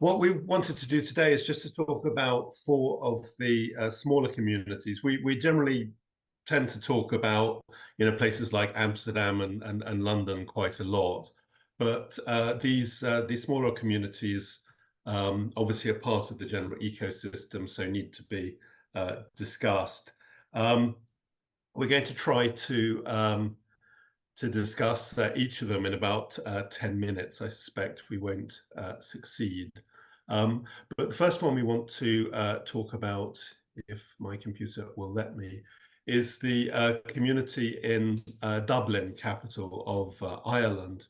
What we wanted to do today is just to talk about four of the smaller communities. We generally tend to talk about places like Amsterdam and London quite a lot, but these smaller communities obviously are part of the general ecosystem, so need to be discussed. Um, we're going to try to discuss each of them in about 10 minutes. I suspect we won't succeed. But the first one we want to talk about, if my computer will let me, is the community in Dublin, capital of Ireland.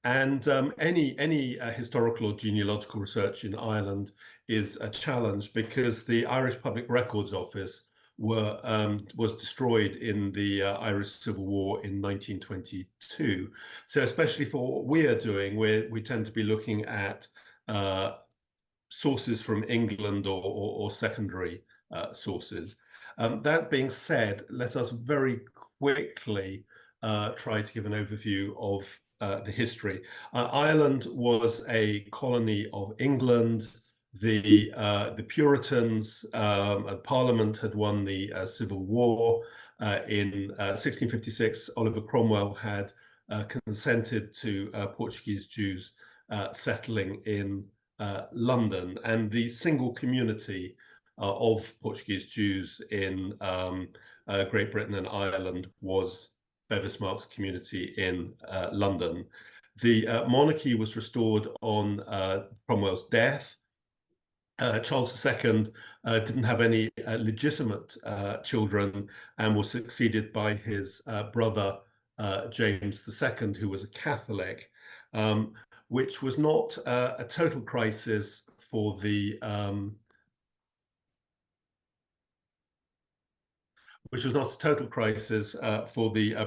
And any historical or genealogical research in Ireland is a challenge because the Irish Public Records Office was destroyed in the Irish Civil War in 1922. So especially for what we are doing, we tend to be looking at sources from England or secondary sources. That being said, let us very quickly try to give an overview of the history. Ireland was a colony of England. The Puritans and Parliament had won the Civil War. In 1656, Oliver Cromwell had consented to Portuguese Jews settling in London, and the single community of Portuguese Jews in Great Britain and Ireland was Bevis Marks community in London. The monarchy was restored on Cromwell's death. Charles II didn't have any legitimate children and was succeeded by his brother James II, who was a Catholic, which was not a total crisis for the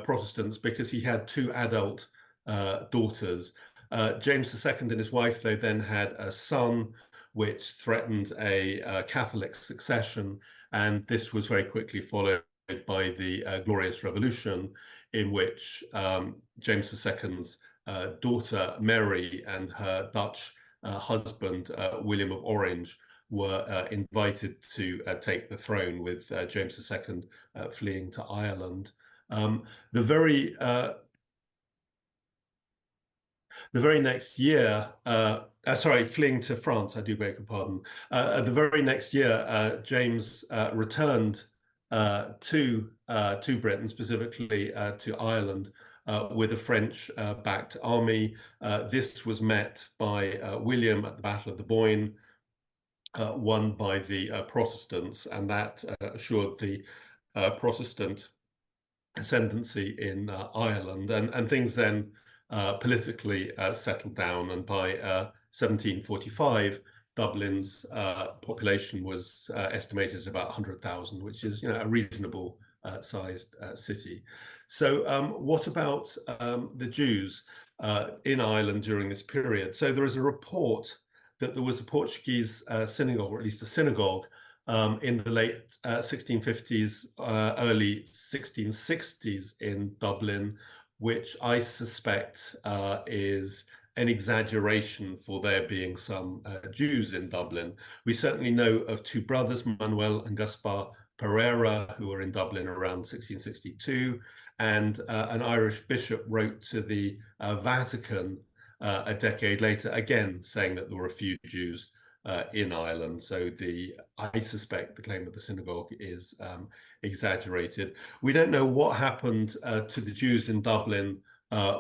Protestants, because he had two adult daughters. James II and his wife, they then had a son, which threatened a Catholic succession, and this was very quickly followed by the Glorious Revolution, in which James II's daughter Mary and her Dutch husband William of Orange were invited to take the throne, with James II fleeing to Ireland. The very next year, fleeing to France, I do beg your pardon. The very next year, James returned to Britain, specifically to Ireland, with a French-backed army. This was met by William at the Battle of the Boyne, won by the Protestants, and that assured the Protestant ascendancy in Ireland, and things then politically settled down, and by 1745 Dublin's population was estimated at about 100,000, which is a reasonable sized city. So what about the Jews in Ireland during this period? So there is a report that there was a Portuguese synagogue, or at least a synagogue, in the late 1650s, early 1660s in Dublin, which I suspect is an exaggeration for there being some Jews in Dublin. We certainly know of two brothers, Manuel and Gaspar Pereira, who were in Dublin around 1662, and an Irish bishop wrote to the Vatican a decade later, again saying that there were a few Jews in Ireland. So I suspect the claim of the synagogue is exaggerated. We don't know what happened to the Jews in Dublin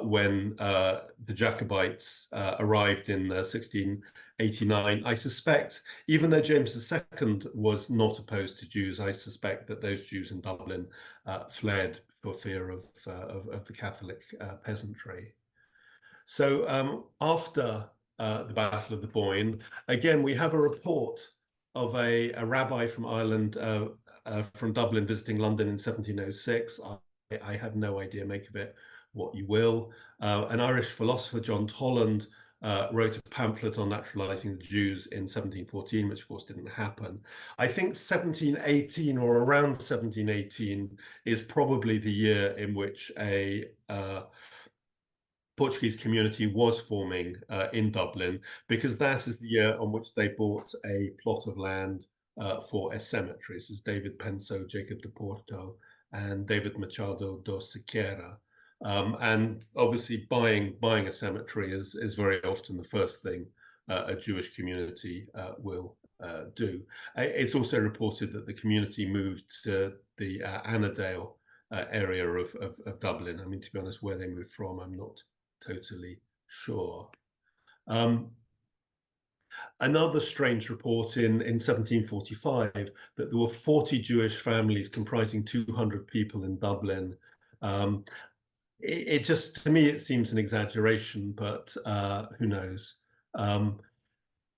when the Jacobites arrived in 1689. I suspect, even though James II was not opposed to Jews, I suspect that those Jews in Dublin fled for fear of the Catholic peasantry. So after the Battle of the Boyne, again, we have a report of a rabbi from Ireland, from Dublin, visiting London in 1706. I have no idea, make of it what you will. An Irish philosopher, John Tolland, wrote a pamphlet on naturalizing the Jews in 1714, which of course didn't happen. I think 1718, or around 1718, is probably the year in which a Portuguese community was forming in Dublin, because that is the year on which they bought a plot of land for a cemetery. This is David Penso, Jacob de Porto, and David Machado do Siqueira. And obviously, buying a cemetery is very often the first thing a Jewish community will do. It's also reported that the community moved to the Annandale area of Dublin. I mean, to be honest, where they moved from, I'm not totally sure. Another strange report in 1745 that there were 40 Jewish families comprising 200 people in Dublin. It just, to me, it seems an exaggeration, but who knows?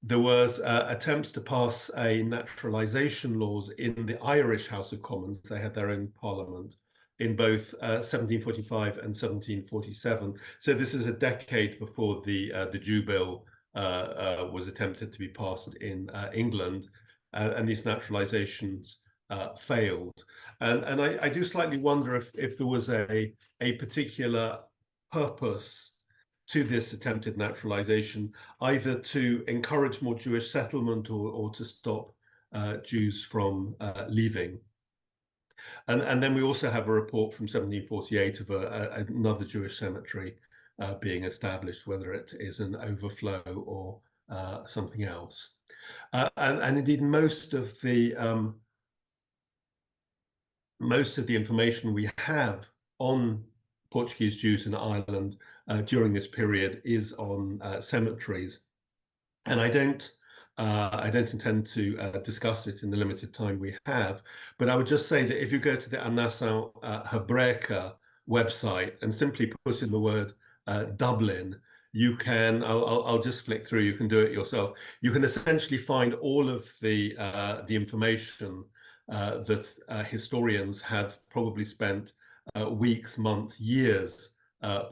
There was attempts to pass a naturalization laws in the Irish House of Commons. They had their own parliament in both 1745 and 1747. So this is a decade before the Jew Bill was attempted to be passed in England, and these naturalizations failed. And I do slightly wonder if there was a particular purpose to this attempted naturalization, either to encourage more Jewish settlement or to stop Jews from leaving. And then we also have a report from 1748 of another Jewish cemetery being established, whether it is an overflow or something else. And indeed, most of the information we have on Portuguese Jews in Ireland during this period is on cemeteries, and I don't intend to discuss it in the limited time we have. But I would just say that if you go to the A Nação Hebreca website and simply put in the word Dublin, you can. I'll just flick through. You can do it yourself. You can essentially find all of the information that historians have probably spent weeks, months, years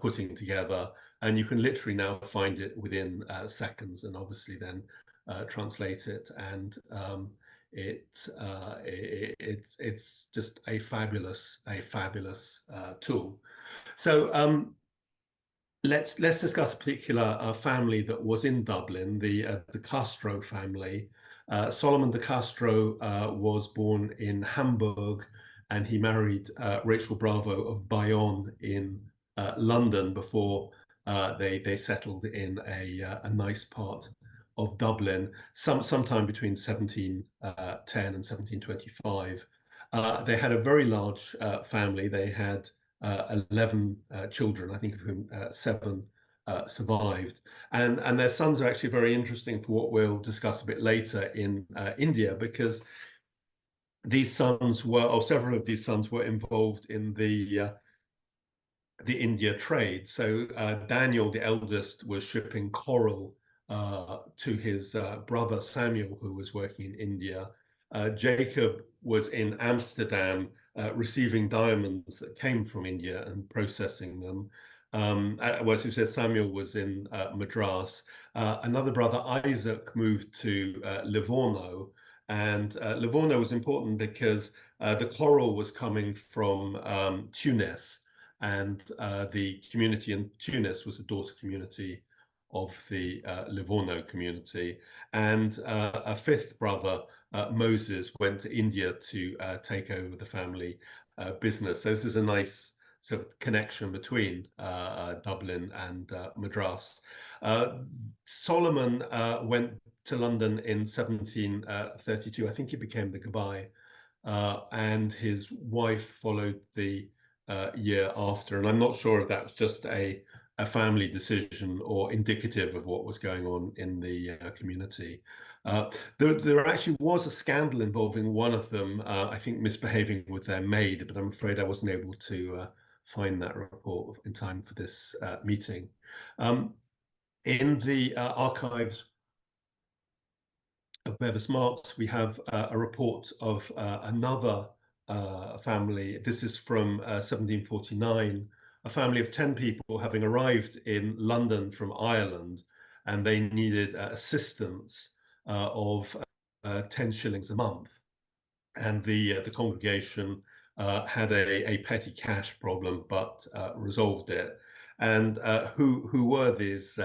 putting together, and you can literally now find it within seconds, and obviously then translate it, and it's just a fabulous tool. So let's discuss a particular family that was in Dublin, the Castro family. Solomon de Castro was born in Hamburg, and he married Rachel Bravo of Bayonne in London before they settled in a nice part of Dublin, sometime between 1710 and 1725. They had a very large family. They had 11 children, I think of whom 7 survived. And their sons are actually very interesting for what we'll discuss a bit later in India, because these sons were, or several of these sons were involved in the India trade. So Daniel, the eldest, was shipping coral to his brother Samuel, who was working in India. Jacob was in Amsterdam receiving diamonds that came from India and processing them. Well, as you said, Samuel was in Madras. Another brother, Isaac, moved to Livorno. And Livorno was important because the coral was coming from Tunis, and the community in Tunis was a daughter community of the Livorno community. And a fifth brother, Moses, went to India to take over the family business. So this is a nice sort of connection between Dublin and Madras. Solomon went to London in 1732. I think he became the Gabai, and his wife followed the year after. And I'm not sure if that's just a family decision or indicative of what was going on in the community. There actually was a scandal involving one of them, I think misbehaving with their maid, but I'm afraid I wasn't able to find that report in time for this meeting. In the archives of Bevis Marks, we have a report of another family. This is from 1749, a family of 10 people having arrived in London from Ireland, and they needed assistance of 10 shillings a month. And the congregation had a petty cash problem, but resolved it. And who were this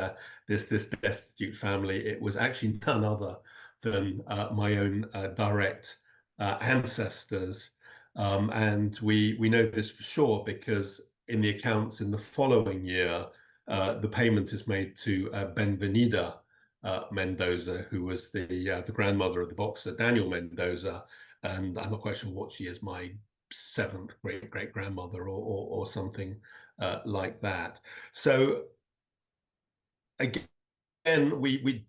destitute family? It was actually none other than my own direct ancestors. And we know this for sure because in the accounts in the following year, the payment is made to Benvenida Mendoza, who was the grandmother of the boxer Daniel Mendoza, and I'm not quite sure what she is, my seventh great grandmother or something like that. So again, we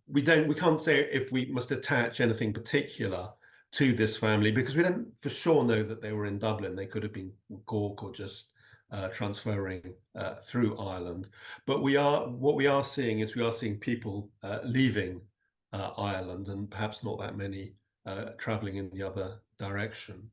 can't say if we must attach anything particular to this family because we don't for sure know that they were in Dublin. They could have been Cork or just transferring through Ireland. But what we are seeing is we are seeing people leaving Ireland and perhaps not that many traveling in the other direction.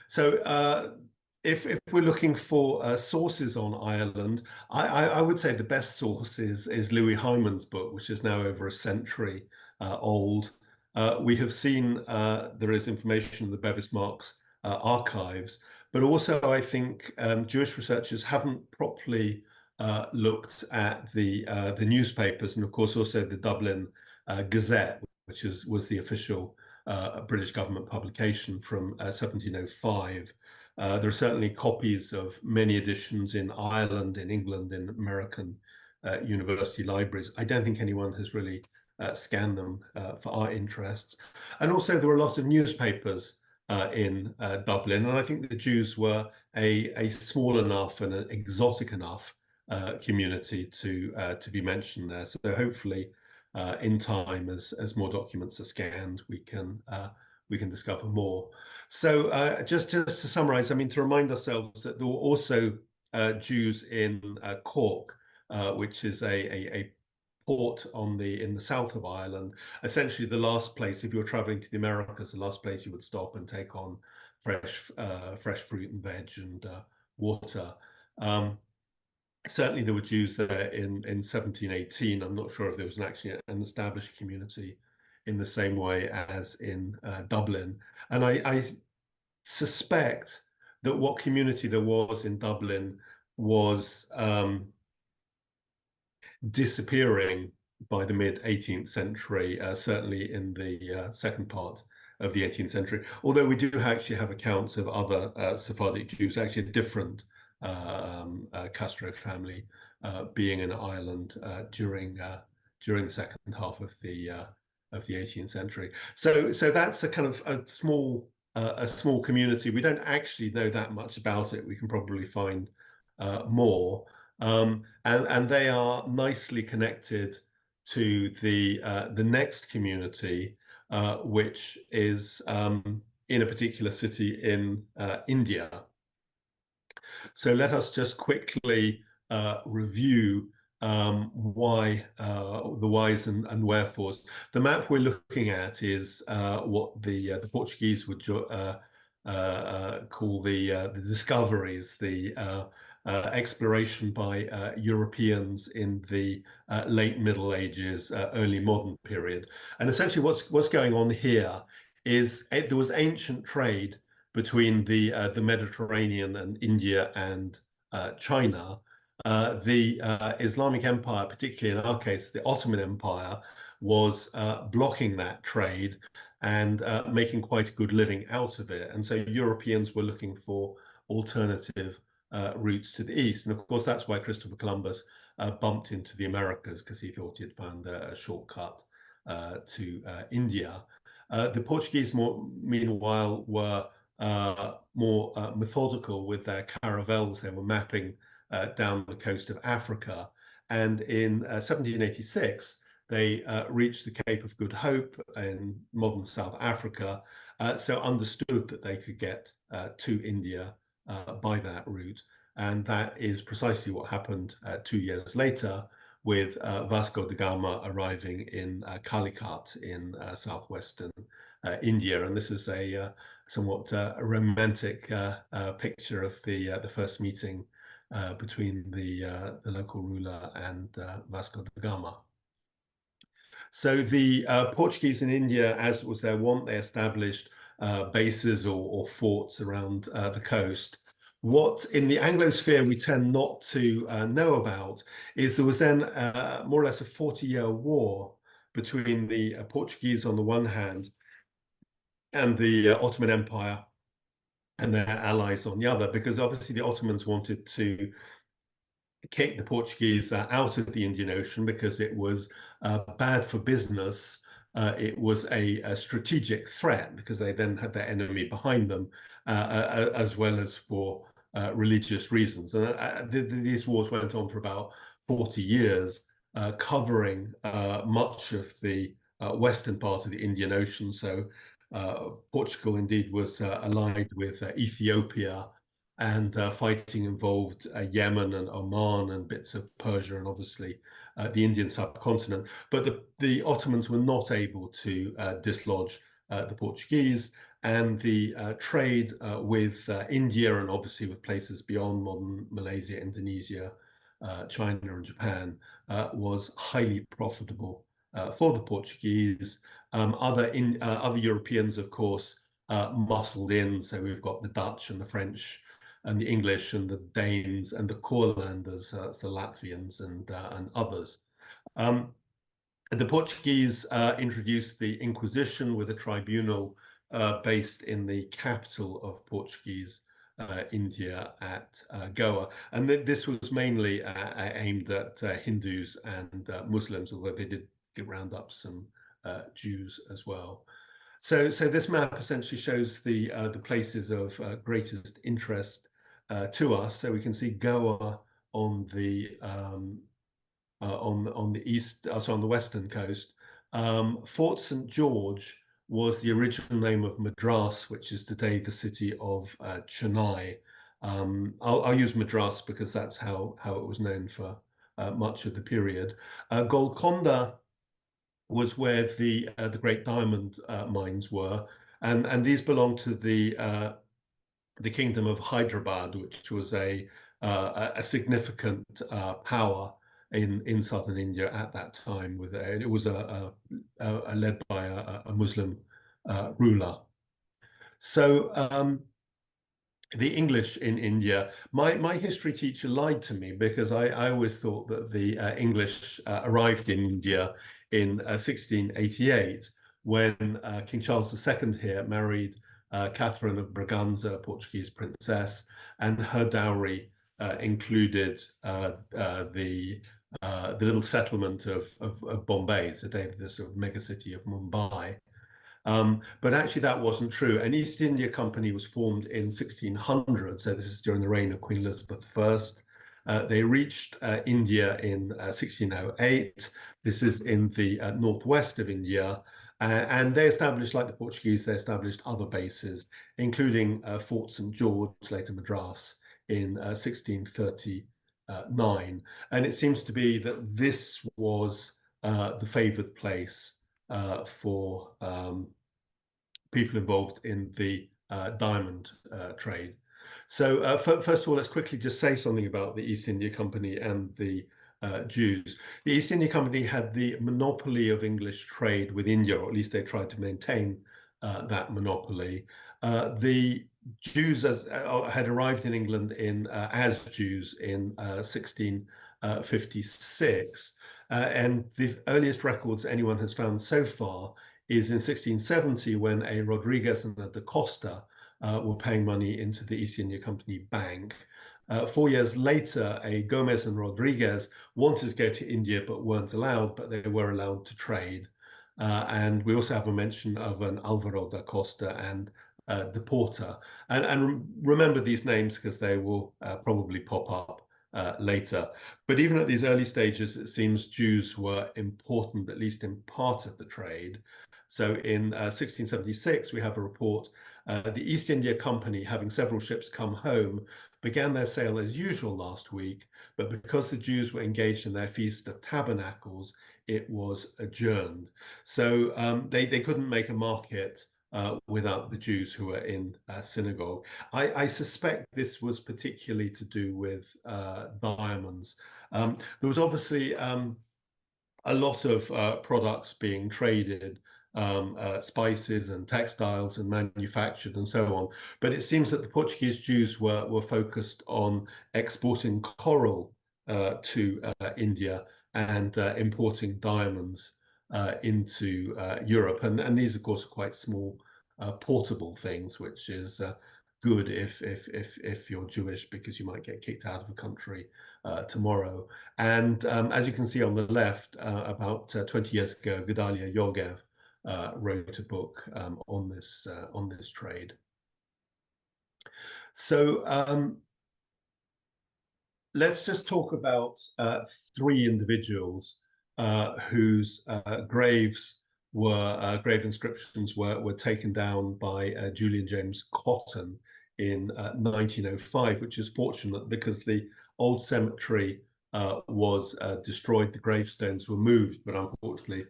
So if we're looking for sources on Ireland, I would say the best source is Louis Hyman's book, which is now over a century old. We have seen there is information in the Bevis Marks archives, but also I think Jewish researchers haven't properly looked at the newspapers, and of course also the Dublin Gazette, which was the official British government publication from 1705. There are certainly copies of many editions in Ireland, in England, in American university libraries. I don't think anyone has really scanned them for our interests. And also there were a lot of newspapers in Dublin, and I think the Jews were a small enough and an exotic enough community to be mentioned there. So hopefully in time, as more documents are scanned, we can discover more. So just to summarize, I mean, to remind ourselves that there were also Jews in Cork, which is a port in the south of Ireland. Essentially, the last place, if you're traveling to the Americas, the last place you would stop and take on fresh fruit and veg and water. Certainly there were Jews there in 1718. I'm not sure if there was actually an established community in the same way as in Dublin. And I suspect that what community there was in Dublin was disappearing by the mid-18th century, certainly in the second part of the 18th century. Although we do actually have accounts of other Sephardic Jews, actually a different Castro family being in Ireland during the second half of the 18th century. So that's a kind of a small community. We don't actually know that much about it. We can probably find more, and they are nicely connected to the next community, which is in a particular city in India. So let us just quickly review why the whys and wherefores. The map we're looking at is what the Portuguese would call the discoveries, the exploration by Europeans in the late Middle Ages, early modern period. And essentially what's going on here is there was ancient trade between the Mediterranean and India and China. The Islamic Empire, particularly in our case, the Ottoman Empire, was blocking that trade and making quite a good living out of it. And so Europeans were looking for alternative routes to the east. And of course, that's why Christopher Columbus bumped into the Americas, because he thought he'd found a shortcut to India. The Portuguese, meanwhile, were more methodical with their caravels. They were mapping down the coast of Africa. And in 1786, they reached the Cape of Good Hope in modern South Africa, so understood that they could get to India by that route. And that is precisely what happened 2 years later with Vasco da Gama arriving in Calicut in southwestern India. And this is a somewhat romantic picture of the first meeting between the local ruler and Vasco da Gama. So the Portuguese in India, as was their wont, they established bases or forts around the coast, What in the Anglosphere we tend not to know about is there was then more or less a 40-year war between the Portuguese on the one hand and the Ottoman Empire and their allies on the other, because obviously the Ottomans wanted to kick the Portuguese out of the Indian Ocean because it was bad for business. It was a strategic threat because they then had their enemy behind them, as well as for religious reasons. And these wars went on for about 40 years, covering much of the western part of the Indian Ocean. So Portugal indeed was allied with Ethiopia, and fighting involved Yemen and Oman and bits of Persia and obviously the Indian subcontinent. But the Ottomans were not able to dislodge the Portuguese, and the trade with India and obviously with places beyond modern Malaysia, Indonesia, China and Japan was highly profitable for the Portuguese. Other Europeans, of course, muscled in. So we've got the Dutch and the French and the English and the Danes and the Courlanders, that's the Latvians and others. The Portuguese introduced the Inquisition with a tribunal based in the capital of Portuguese India at Goa. And this was mainly aimed at Hindus and Muslims, although they did round up some Jews as well. So this map essentially shows the places of greatest interest to us. So we can see Goa on the east, on the western coast. Fort St. George was the original name of Madras, which is today the city of Chennai. I'll use Madras because that's how it was known for much of the period. Golconda was where the great diamond mines were, and these belonged to the kingdom of Hyderabad, which was a significant power in southern India at that time. It was led by a Muslim ruler. So the English in India, my history teacher lied to me because I always thought that the English arrived in India in 1688 when King Charles II here married Catherine of Braganza, Portuguese princess, and her dowry included the little settlement of Bombay, today the sort of mega city of Mumbai. But actually that wasn't true. An East India Company was formed in 1600, so this is during the reign of Queen Elizabeth I. They reached India in 1608. This is in the northwest of India. And they established, like the Portuguese, they established other bases, including Fort St. George, later Madras, in 1639. And it seems to be that this was the favored place for people involved in the diamond trade. So first of all, let's quickly just say something about the East India Company and the Jews. The East India Company had the monopoly of English trade with India, or at least they tried to maintain that monopoly. The Jews had arrived in England as Jews in 1656, and the earliest records anyone has found so far is in 1670 when a Rodriguez and a da Costa were paying money into the East India Company Bank. 4 years later, a Gomez and Rodriguez wanted to go to India but weren't allowed, but they were allowed to trade. And we also have a mention of an Alvaro da Costa and de Porta. And remember these names because they will probably pop up later. But even at these early stages, it seems Jews were important, at least in part of the trade. So in 1676, we have a report, the East India Company, having several ships come home, began their sail as usual last week, but because the Jews were engaged in their Feast of Tabernacles, it was adjourned. So they couldn't make a market without the Jews who were in synagogue. I suspect this was particularly to do with diamonds. There was obviously a lot of products being traded spices and textiles and manufactured and so on. But it seems that the Portuguese Jews were focused on exporting coral to India and importing diamonds into Europe. And these, of course, are quite small, portable things, which is good if you're Jewish, because you might get kicked out of the country tomorrow. And as you can see on the left, about 20 years ago, Gedalia Yogev wrote a book on this trade. So let's just talk about three individuals whose grave inscriptions were taken down by Julian James Cotton in 1905, which is fortunate because the old cemetery was destroyed. The gravestones were moved, but unfortunately,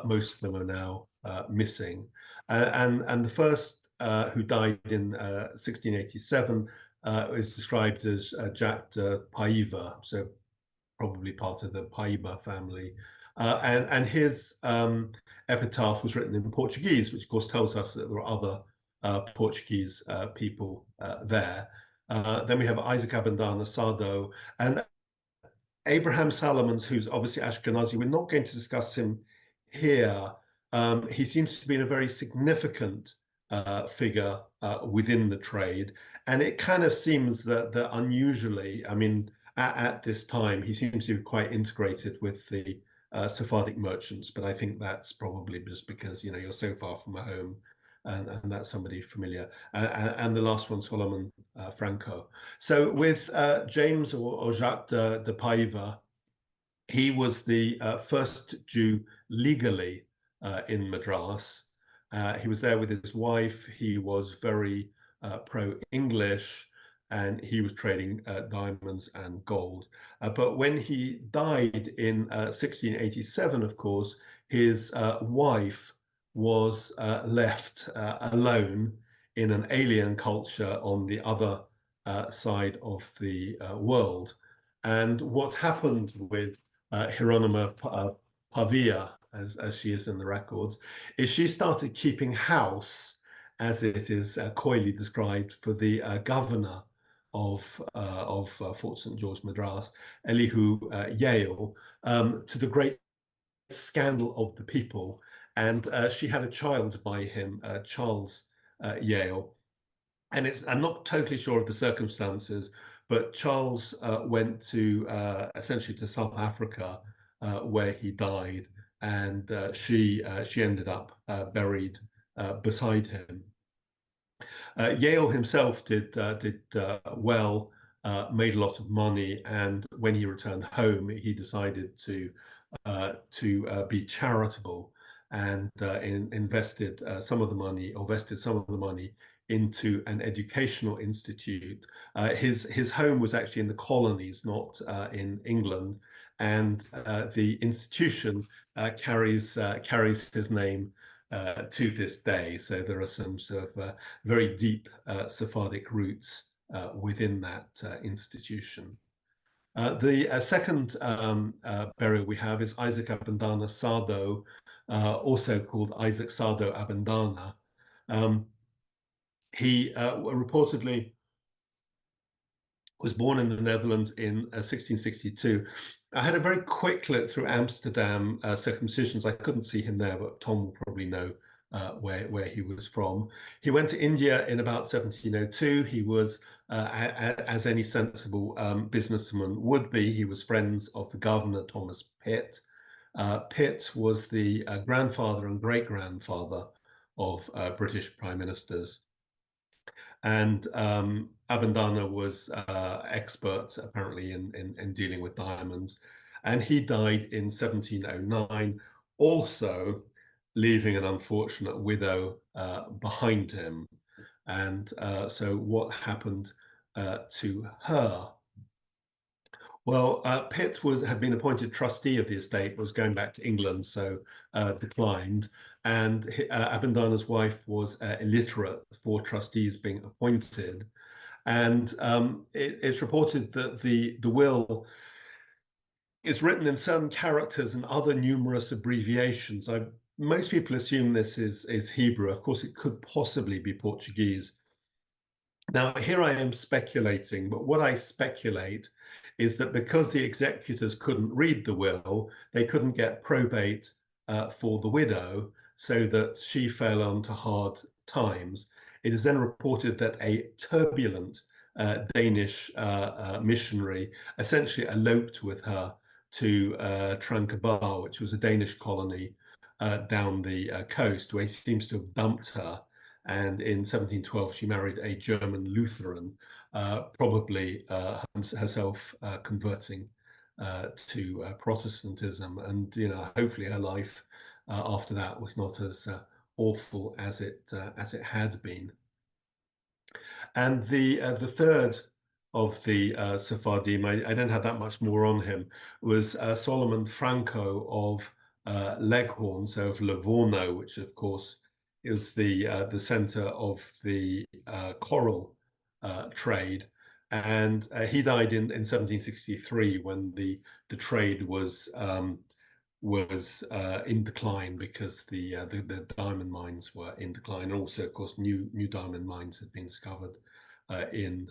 most of them are now missing. And the first, who died in 1687, is described as Jack de Paiva, so probably part of the Paiva family. And his epitaph was written in Portuguese, which of course tells us that there are other Portuguese people there. Then we have Isaac Abendana Sado and Abraham Salomons, who's obviously Ashkenazi. We're not going to discuss him here. He seems to be a very significant figure within the trade. And it kind of seems that unusually, I mean, at this time, he seems to be quite integrated with the Sephardic merchants. But I think that's probably just because, you're so far from home, and that's somebody familiar. And the last one, Solomon Franco. So with James or Jacques de Paiva, he was the first Jew legally in Madras. He was there with his wife. He was very pro-English, and he was trading diamonds and gold. But when he died in 1687, of course, his wife was left alone in an alien culture on the other side of the world. And what happened with Hieronyma Pavia, as she is in the records, is she started keeping house, as it is coyly described, for the governor of Fort St. George, Madras, Elihu Yale, to the great scandal of the people. And she had a child by him, Charles Yale. And I'm not totally sure of the circumstances, but Charles went to essentially to South Africa, where he died, and she ended up buried beside him. Yale himself did well, made a lot of money, and when he returned home, he decided to be charitable, and invested some of the money, or vested some of the money into an educational institute. His home was actually in the colonies, not in England, and the institution carries his name to this day. So there are some sort of very deep Sephardic roots within that institution. The second burial we have is Isaac Abendana Sado, also called Isaac Sado Abendana. He reportedly was born in the Netherlands in 1662. I had a very quick look through Amsterdam circumcisions. I couldn't see him there, but Tom will probably know where he was from. He went to India in about 1702. He was, as any sensible businessman would be, he was friends of the governor, Thomas Pitt. Pitt was the grandfather and great-grandfather of British prime ministers. And Abendana was expert, apparently, in dealing with diamonds. And he died in 1709, also leaving an unfortunate widow behind him. And so what happened to her? Well, Pitt had been appointed trustee of the estate, was going back to England, so declined. And Abendana's wife was illiterate for trustees being appointed. And it's reported that the will is written in certain characters and other numerous abbreviations. I'm most people assume this is Hebrew. Of course, it could possibly be Portuguese. Now, here I am speculating, but what I speculate is that because the executors couldn't read the will, they couldn't get probate for the widow, so that she fell onto hard times. It is then reported that a turbulent Danish missionary essentially eloped with her to Tranquebar, which was a Danish colony down the coast, where he seems to have dumped her. And in 1712, she married a German Lutheran, probably herself converting to Protestantism. And hopefully, her life after that was not as awful as it had been. And the third of the Sephardim, I don't have that much more on him, was Solomon Franco of Leghorn, so of Livorno, which of course is the center of the coral trade. And he died in 1763 when the trade was in decline, because the diamond mines were in decline. And also, of course, new diamond mines had been discovered in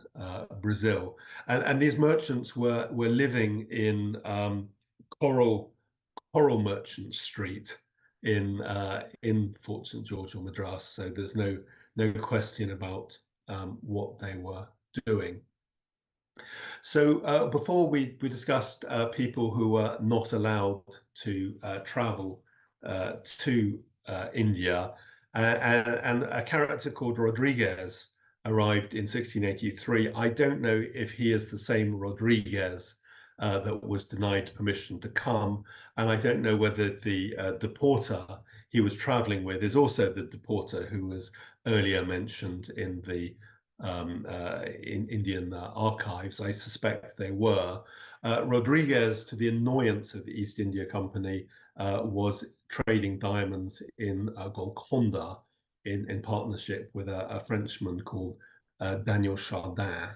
Brazil, and these merchants were living in Coral Merchant Street in Fort St. George or Madras. So there's no question about what they were doing. So before we discussed people who were not allowed to travel to India, and a character called Rodriguez arrived in 1683. I don't know if he is the same Rodriguez that was denied permission to come, and I don't know whether the deporter he was traveling with is also the deporter who was earlier mentioned in the in Indian archives. I suspect they were. Rodriguez, to the annoyance of the East India Company, was trading diamonds in Golconda in partnership with a Frenchman called Daniel Chardin.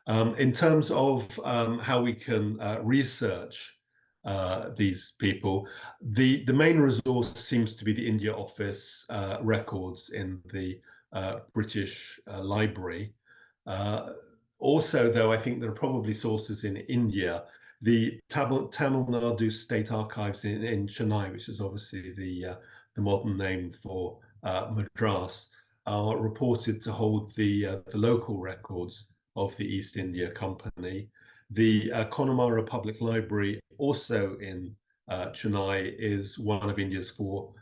In terms of how we can research these people, the main resource seems to be the India Office records in the British Library. Also, though, I think there are probably sources in India. The Tamil Nadu State Archives in Chennai, which is obviously the modern name for Madras, are reported to hold the local records of the East India Company. The Connemara Public Library, also in Chennai, is one of India's four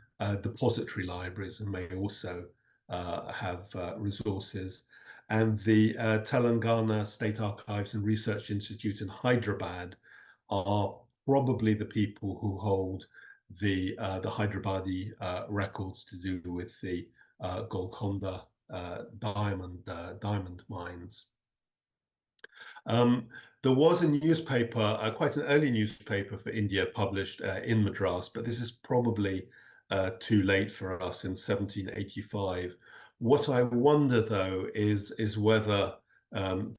depository libraries and may also have resources. And the Telangana State Archives and Research Institute in Hyderabad are probably the people who hold the Hyderabadi records to do with the Golconda diamond mines. There was a newspaper, quite an early newspaper for India, published in Madras, but this is probably too late for us in 1785. What I wonder, though, is whether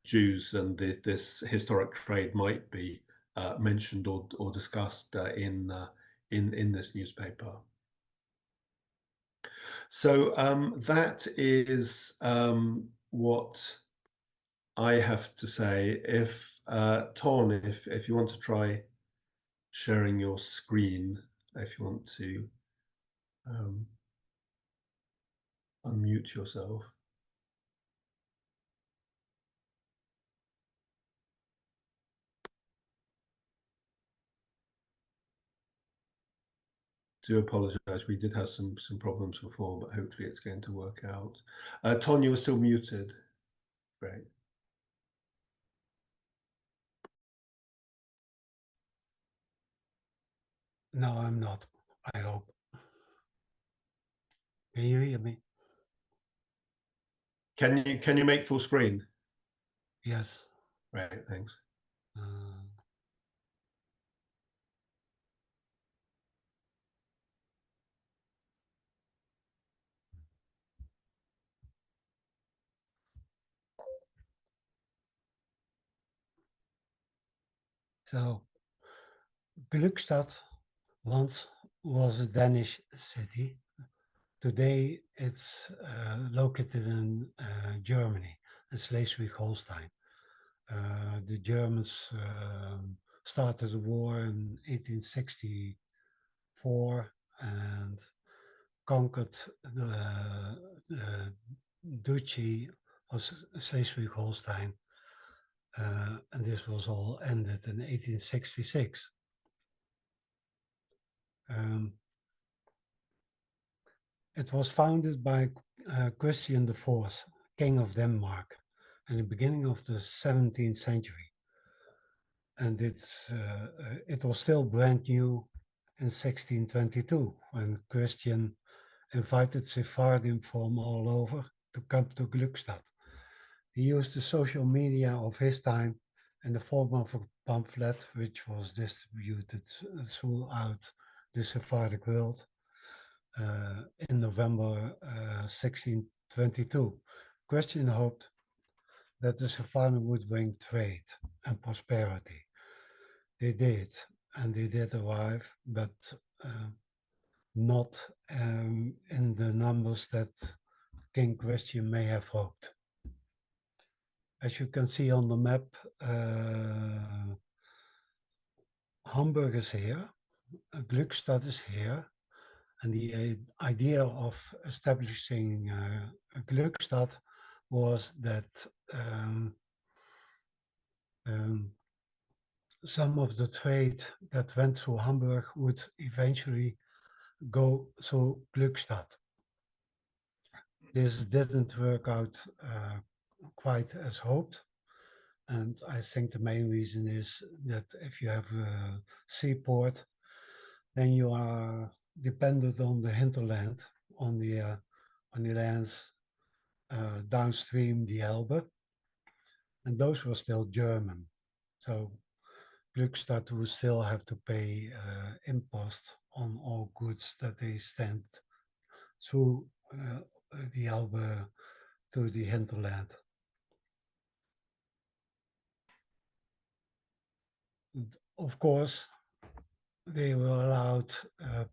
Jews and this historic trade might be mentioned or discussed in this newspaper. So that is what I have to say. If Ton, if you want to try sharing your screen, if you want to unmute yourself. Do apologize. We did have some problems before, but hopefully it's going to work out. Ton, you are still muted. Great. No, I'm not. I hope. Can you hear me? Can you make full screen? Yes. Right, thanks. So, Glückstadt Once was a Danish city. Today it's located in Germany, in Schleswig-Holstein. The Germans started the war in 1864 and conquered the Duchy of Schleswig-Holstein, and this was all ended in 1866. Um, it was founded by Christian IV, King of Denmark, in the beginning of the 17th century, and it was still brand new in 1622 when Christian invited Sephardim from all over to come to Gluckstadt. He used the social media of his time in the form of a pamphlet which was distributed throughout the Sephardic world in November 1622. Christian hoped that the Sephardim would bring trade and prosperity. They did, and they did arrive, but uh, not in the numbers that King Christian may have hoped. As you can see on the map, Hamburg is here, Glückstadt is here, and the idea of establishing Glückstadt was that some of the trade that went through Hamburg would eventually go through Glückstadt. This didn't work out quite as hoped. And I think the main reason is that if you have a seaport, then you are dependent on the hinterland, on the lands downstream the Elbe, and those were still German. So Glückstadt would still have to pay impost on all goods that they sent through the Elbe to the hinterland. Of course, they were allowed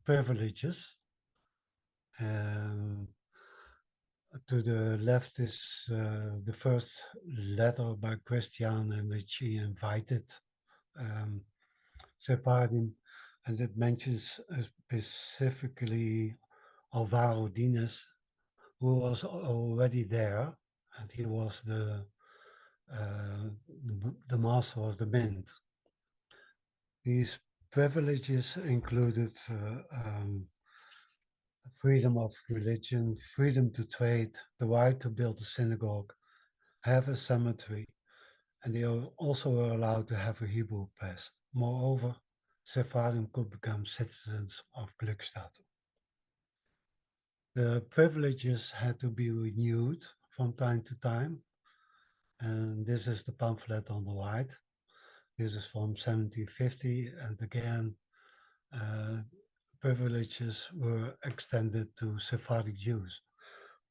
privileges. To the left is the first letter by Christian in which he invited Sephardim, and it mentions specifically Alvaro Dines, who was already there, and he was the master of the mint. These privileges included freedom of religion, freedom to trade, the right to build a synagogue, have a cemetery, and they also were allowed to have a Hebrew press. Moreover, Sephardim could become citizens of Glückstadt. The privileges had to be renewed from time to time, and this is the pamphlet on the right. This is from 1750, and again, privileges were extended to Sephardic Jews.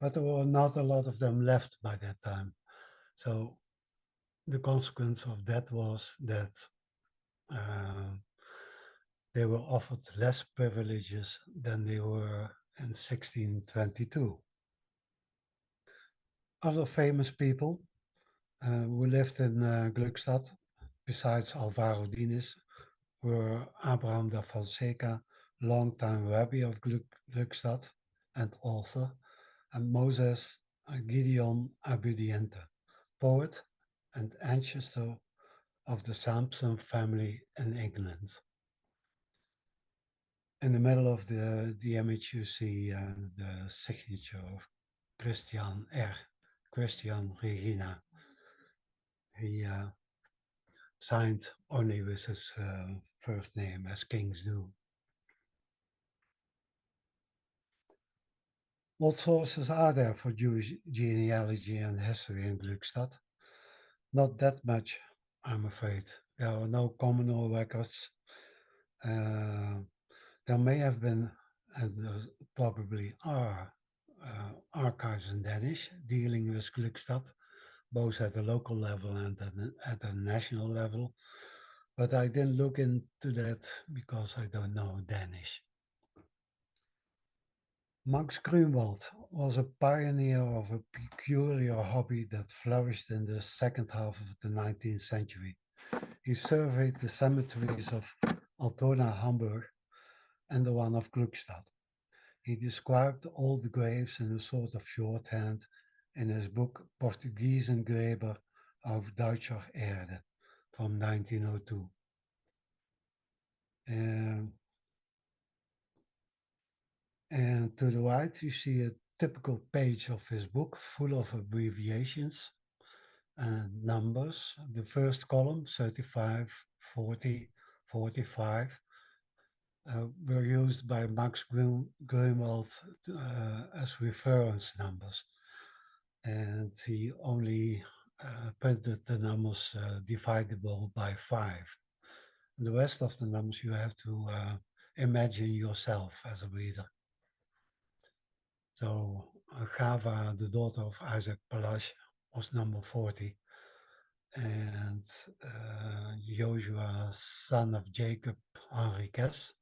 But there were not a lot of them left by that time. So the consequence of that was that they were offered less privileges than they were in 1622. Other famous people who lived in Glückstadt, besides Alvaro Dines, were Abraham da Fonseca, longtime rabbi of Glückstadt and author, and Moses Gideon Abudiente, poet and ancestor of the Sampson family in England. In the middle of the image, you see the signature of Christian R. Christian Regina. He signed only with his first name, as kings do. What sources are there for Jewish genealogy and history in Glückstadt? Not that much, I'm afraid. There are no communal records. There may have been, and probably are, archives in Danish dealing with Glückstadt, both at the local level and at the national level. but I didn't look into that because I don't know Danish. Max Grunwald was a pioneer of a peculiar hobby that flourished in the second half of the 19th century. He surveyed the cemeteries of Altona, Hamburg, and the one of Gluckstadt. He described all the graves in a sort of shorthand in his book Portugiesen Gräber auf Deutscher Erde from 1902. And to the right, you see a typical page of his book full of abbreviations and numbers. The first column, 35, 40, 45, were used by Max Grunwald as reference numbers. And he only printed the numbers divisible by 5. And the rest of the numbers you have to imagine yourself as a reader. So Gava, the daughter of Isaac Palash, was number 40. And Joshua, son of Jacob Henriques,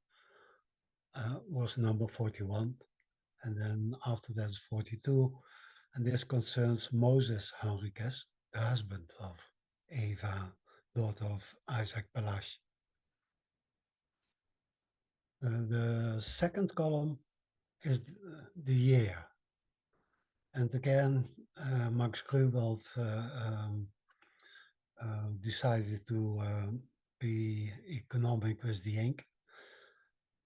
was number 41. And then after that is 42. And this concerns Moses Henriques, the husband of Eva, daughter of Isaac Palash. The second column is the year. And again, Max Grunwald decided to be economic with the ink.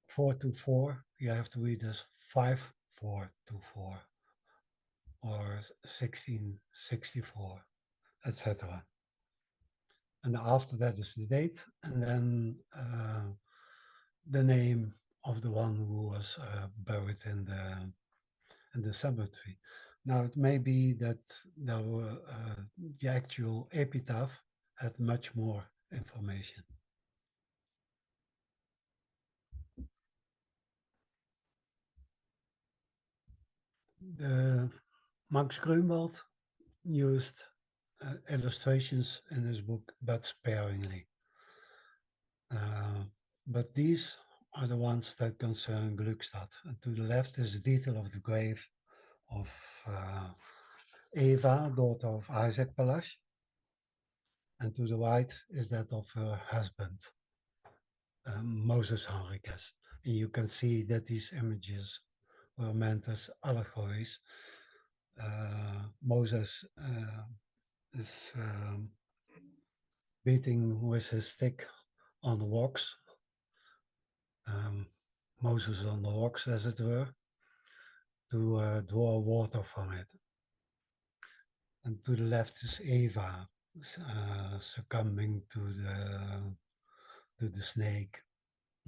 424, you have to read as 5424 or 1664, etc. And after that is the date, and then the name of the one who was buried in the cemetery. Now it may be that there were, the actual epitaph had much more information. Max Grunwald used illustrations in his book, but sparingly. But these are the ones that concern Glückstadt. And to the left is the detail of the grave of Eva, daughter of Isaac Palash. And to the right is that of her husband, Moses Henriques. And you can see that these images were meant as allegories. Moses is beating with his stick on the rocks. Moses on the rocks, as it were, to draw water from it. And to the left is Eva succumbing to the snake,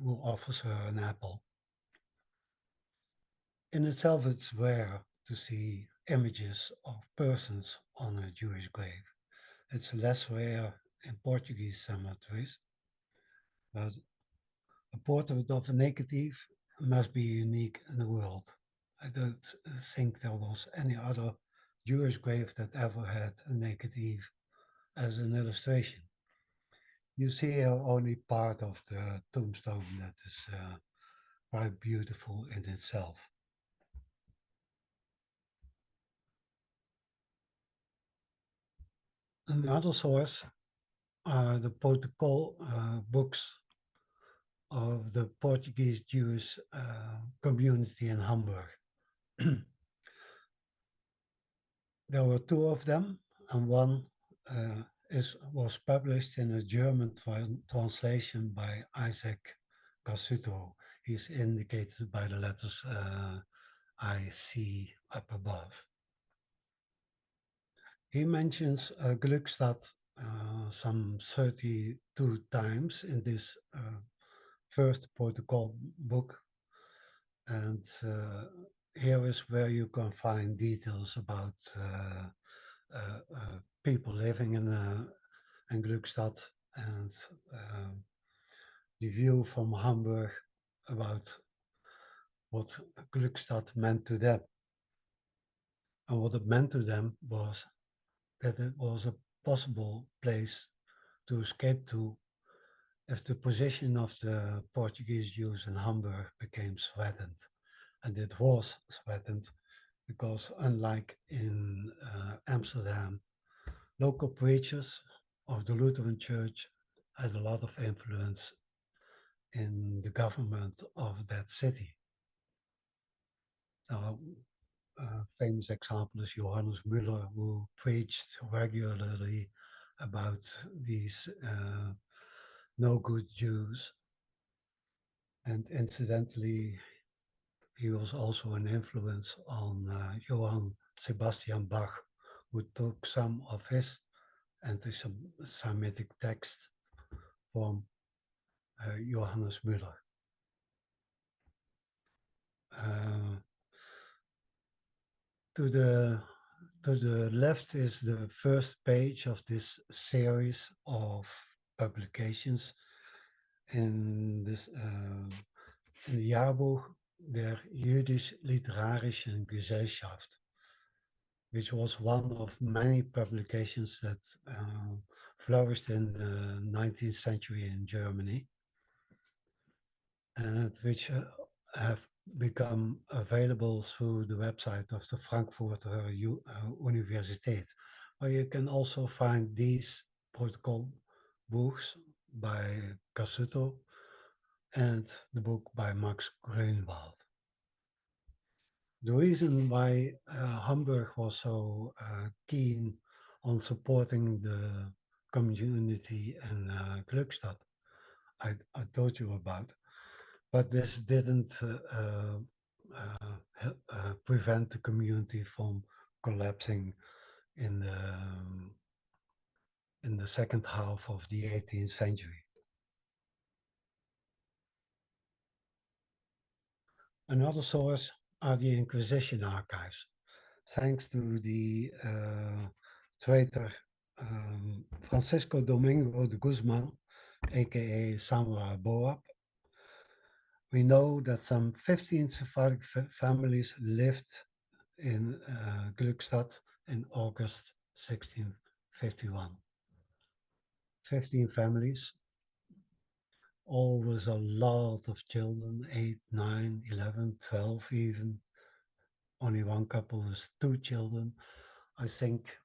who offers her an apple. In itself, it's rare to see images of persons on a Jewish grave. It's less rare in Portuguese cemeteries, but a portrait of a negative must be unique in the world. I don't think there was any other Jewish grave that ever had a negative as an illustration. You see here only part of the tombstone that is quite beautiful in itself. Another source are the protocol books of the Portuguese Jewish community in Hamburg. There were 2 of them, and one was published in a German translation by Isaac Casuto. He's indicated by the letters I see up above. He mentions Gluckstadt some 32 times in this first protocol book, and here is where you can find details about people living in Glückstadt and the view from Hamburg about what Glückstadt meant to them. And what it meant to them was that it was a possible place to escape to if the position of the Portuguese Jews in Hamburg became threatened. And it was threatened because, unlike in Amsterdam, local preachers of the Lutheran Church had a lot of influence in the government of that city. So, famous example is Johannes Müller, who preached regularly about these no good Jews. And incidentally, he was also an influence on Johann Sebastian Bach, who took some of his anti-Semitic text from Johannes Müller. To the left is the first page of this series of publications in this in the Jahrbuch der Jüdisch-Literarischen Gesellschaft, which was one of many publications that flourished in the 19th century in Germany, and which have become available through the website of the Frankfurter Universität, where you can also find these protocol books by Cassuto and the book by Max Grünwald. The reason why Hamburg was so keen on supporting the community in Glückstadt, I told you about, but this didn't prevent the community from collapsing in the second half of the 18th century. Another source are the Inquisition archives. Thanks to the traitor Francisco Domingo de Guzman, aka Samuel Boab, we know that some 15 Sephardic families lived in Glückstadt in August 1651. 15 families, all with a lot of children, 8, 9, 11, 12 even. Only one couple with 2 children. I think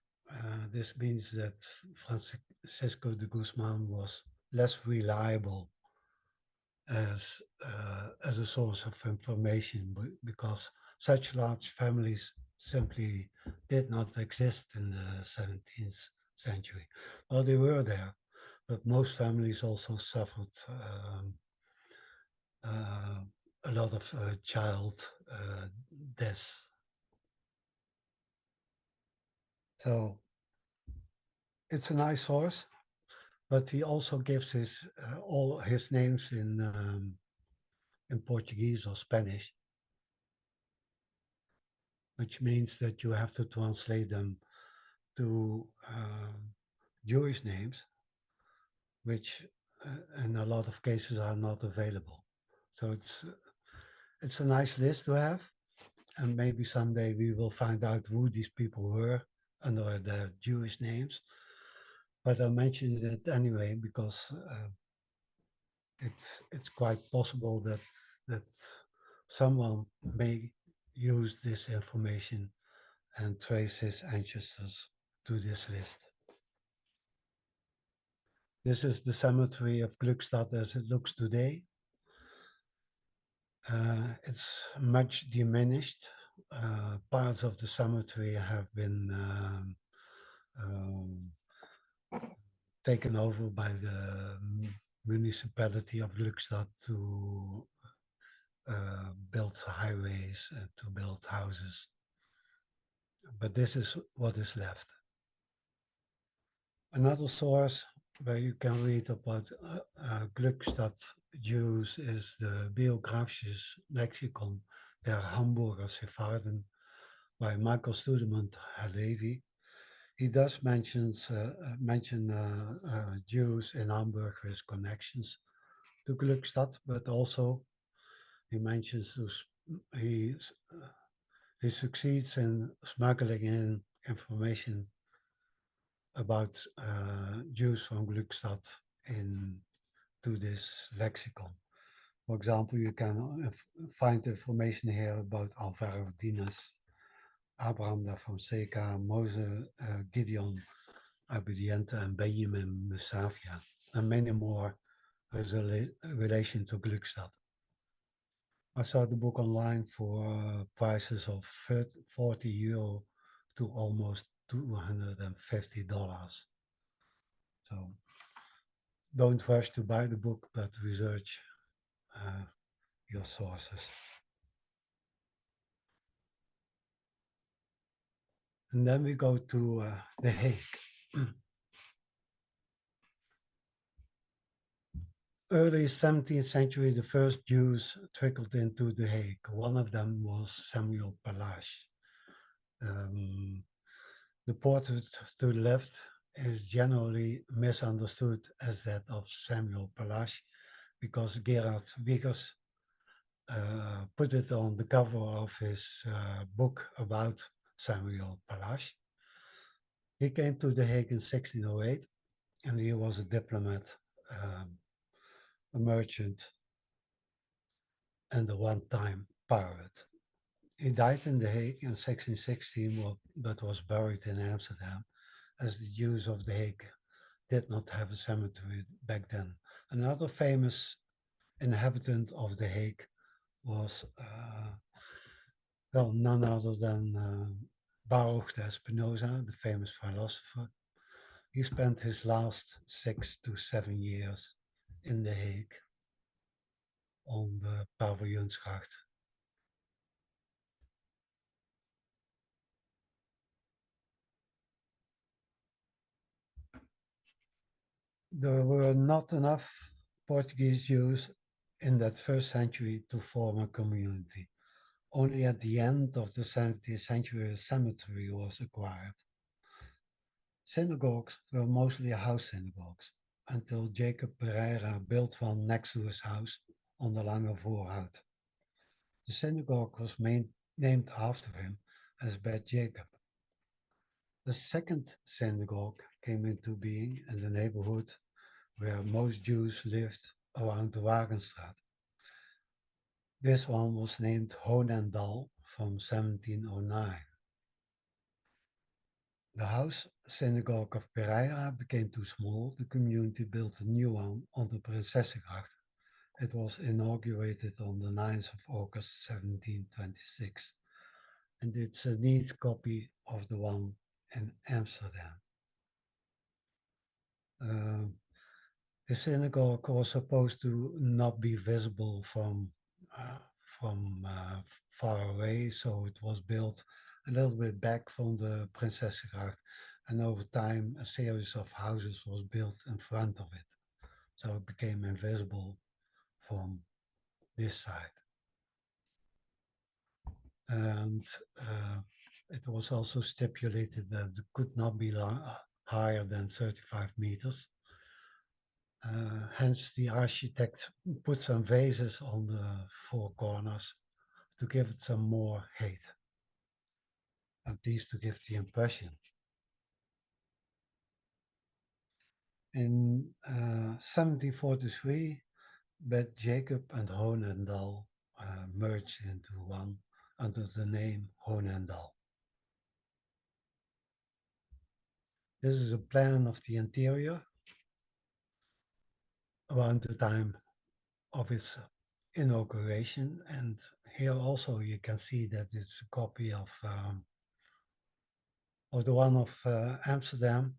this means that Francisco de Guzman was less reliable as a source of information, because such large families simply did not exist in the 17th century. Well, they were there, but most families also suffered a lot of child deaths. So it's a nice source, but he also gives his all his names in Portuguese or Spanish, which means that you have to translate them to Jewish names, which in a lot of cases are not available. So it's a nice list to have, and maybe someday we will find out who these people were under their Jewish names. But I mentioned it anyway because it's quite possible that someone may use this information and trace his ancestors to this list. This is the cemetery of Gluckstadt as it looks today. It's much diminished. Parts of the cemetery have been taken over by the municipality of Glückstadt to build highways and to build houses. But this is what is left. Another source where you can read about Glückstadt Jews is the Biographisches Lexikon der Hamburger Sephardim by Michael Studement Halevi. He does mention Jews in Hamburg with connections to Glückstadt, but also he mentions he succeeds in smuggling in information about Jews from Glückstadt in to this lexicon. For example, you can find information here about Alvaro Dinas, Abraham da Fonseca, Moses Gideon Abediente, and Benjamin Musavia, and many more with relation to Glückstadt. I saw the book online for prices of €40 to almost $250. So don't rush to buy the book, but research your sources. And then we go to The Hague. Early 17th century, the first Jews trickled into The Hague. One of them was Samuel Palache. The portrait to the left is generally misunderstood as that of Samuel Palache because Gerard Wiegers put it on the cover of his book about Samuel Palache. He came to The Hague in 1608 and he was a diplomat, a merchant, and a one-time pirate. He died in The Hague in 1616, but was buried in Amsterdam, as the Jews of The Hague did not have a cemetery back then. Another famous inhabitant of The Hague was, none other than Baruch de Spinoza, the famous philosopher. He spent his last 6 to 7 years in The Hague on the Paviljoensgracht. There were not enough Portuguese Jews in that first century to form a community. Only at the end of the 17th century a cemetery was acquired. Synagogues were mostly house synagogues until Jacob Pereira built one next to his house on the Lange Voorhout. The synagogue was named after him as Bet Jacob. The second synagogue came into being in the neighborhood where most Jews lived around the Wagenstraat. This one was named Honendal from 1709. The house synagogue of Pereira became too small. The community built a new one on the Prinsessengracht. It was inaugurated on the 9th of August 1726, and it's a neat copy of the one in Amsterdam. The synagogue was supposed to not be visible from far away, so it was built a little bit back from the Prinsessengracht, and over time a series of houses was built in front of it, so it became invisible from this side. And it was also stipulated that it could not be higher than 35 meters. Hence, the architect put some vases on the four corners to give it some more height, at least to give the impression. In 1743, Bet Jacob and Honendal merged into one under the name Honendal. This is a plan of the interior around the time of its inauguration, and here also you can see that it's a copy of the one of Amsterdam,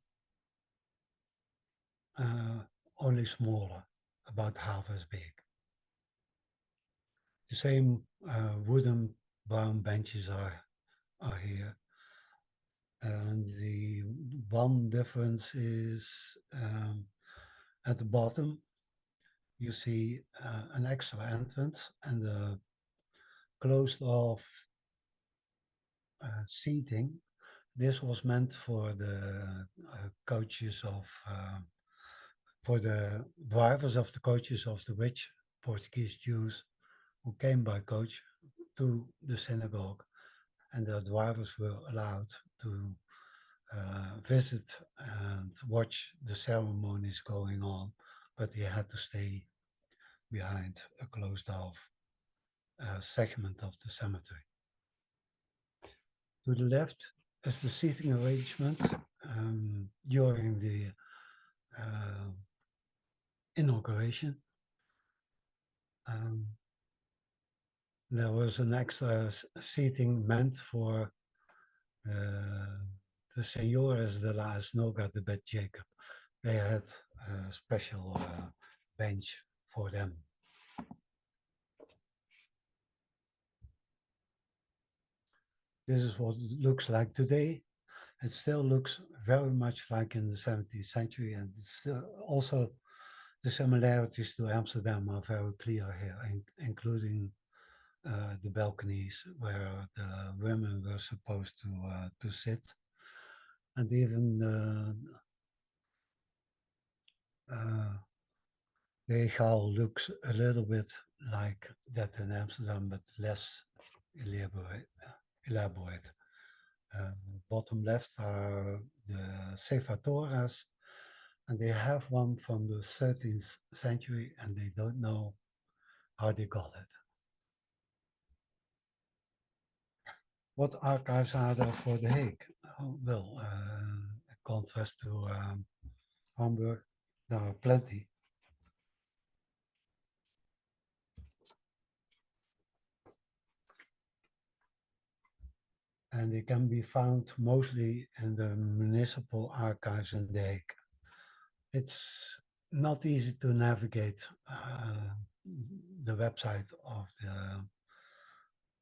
only smaller, about half as big. The same wooden brown benches are here, and the one difference is at the bottom you see an extra entrance and a closed off seating. This was meant for the coaches of for the drivers of the coaches of the rich Portuguese Jews who came by coach to the synagogue, and the drivers were allowed to visit and watch the ceremonies going on but he had to stay behind a closed off segment of the cemetery. To the left is the seating arrangement during the inauguration. There was an extra seating meant for the Señores de la Esnoga de Bet Jacob. They had a special bench for them. This is what it looks like today. It still looks very much like in the 17th century, and it's still also the similarities to Amsterdam are very clear here, including the balconies where the women were supposed to sit, and even the hall looks a little bit like that in Amsterdam, but less elaborate. Bottom left are the Sephardoras, and they have one from the 13th century, and they don't know how they got it. What archives are there for The Hague? Well, in contrast to Hamburg, there are plenty. And they can be found mostly in the municipal archives in The Hague. It's not easy to navigate the website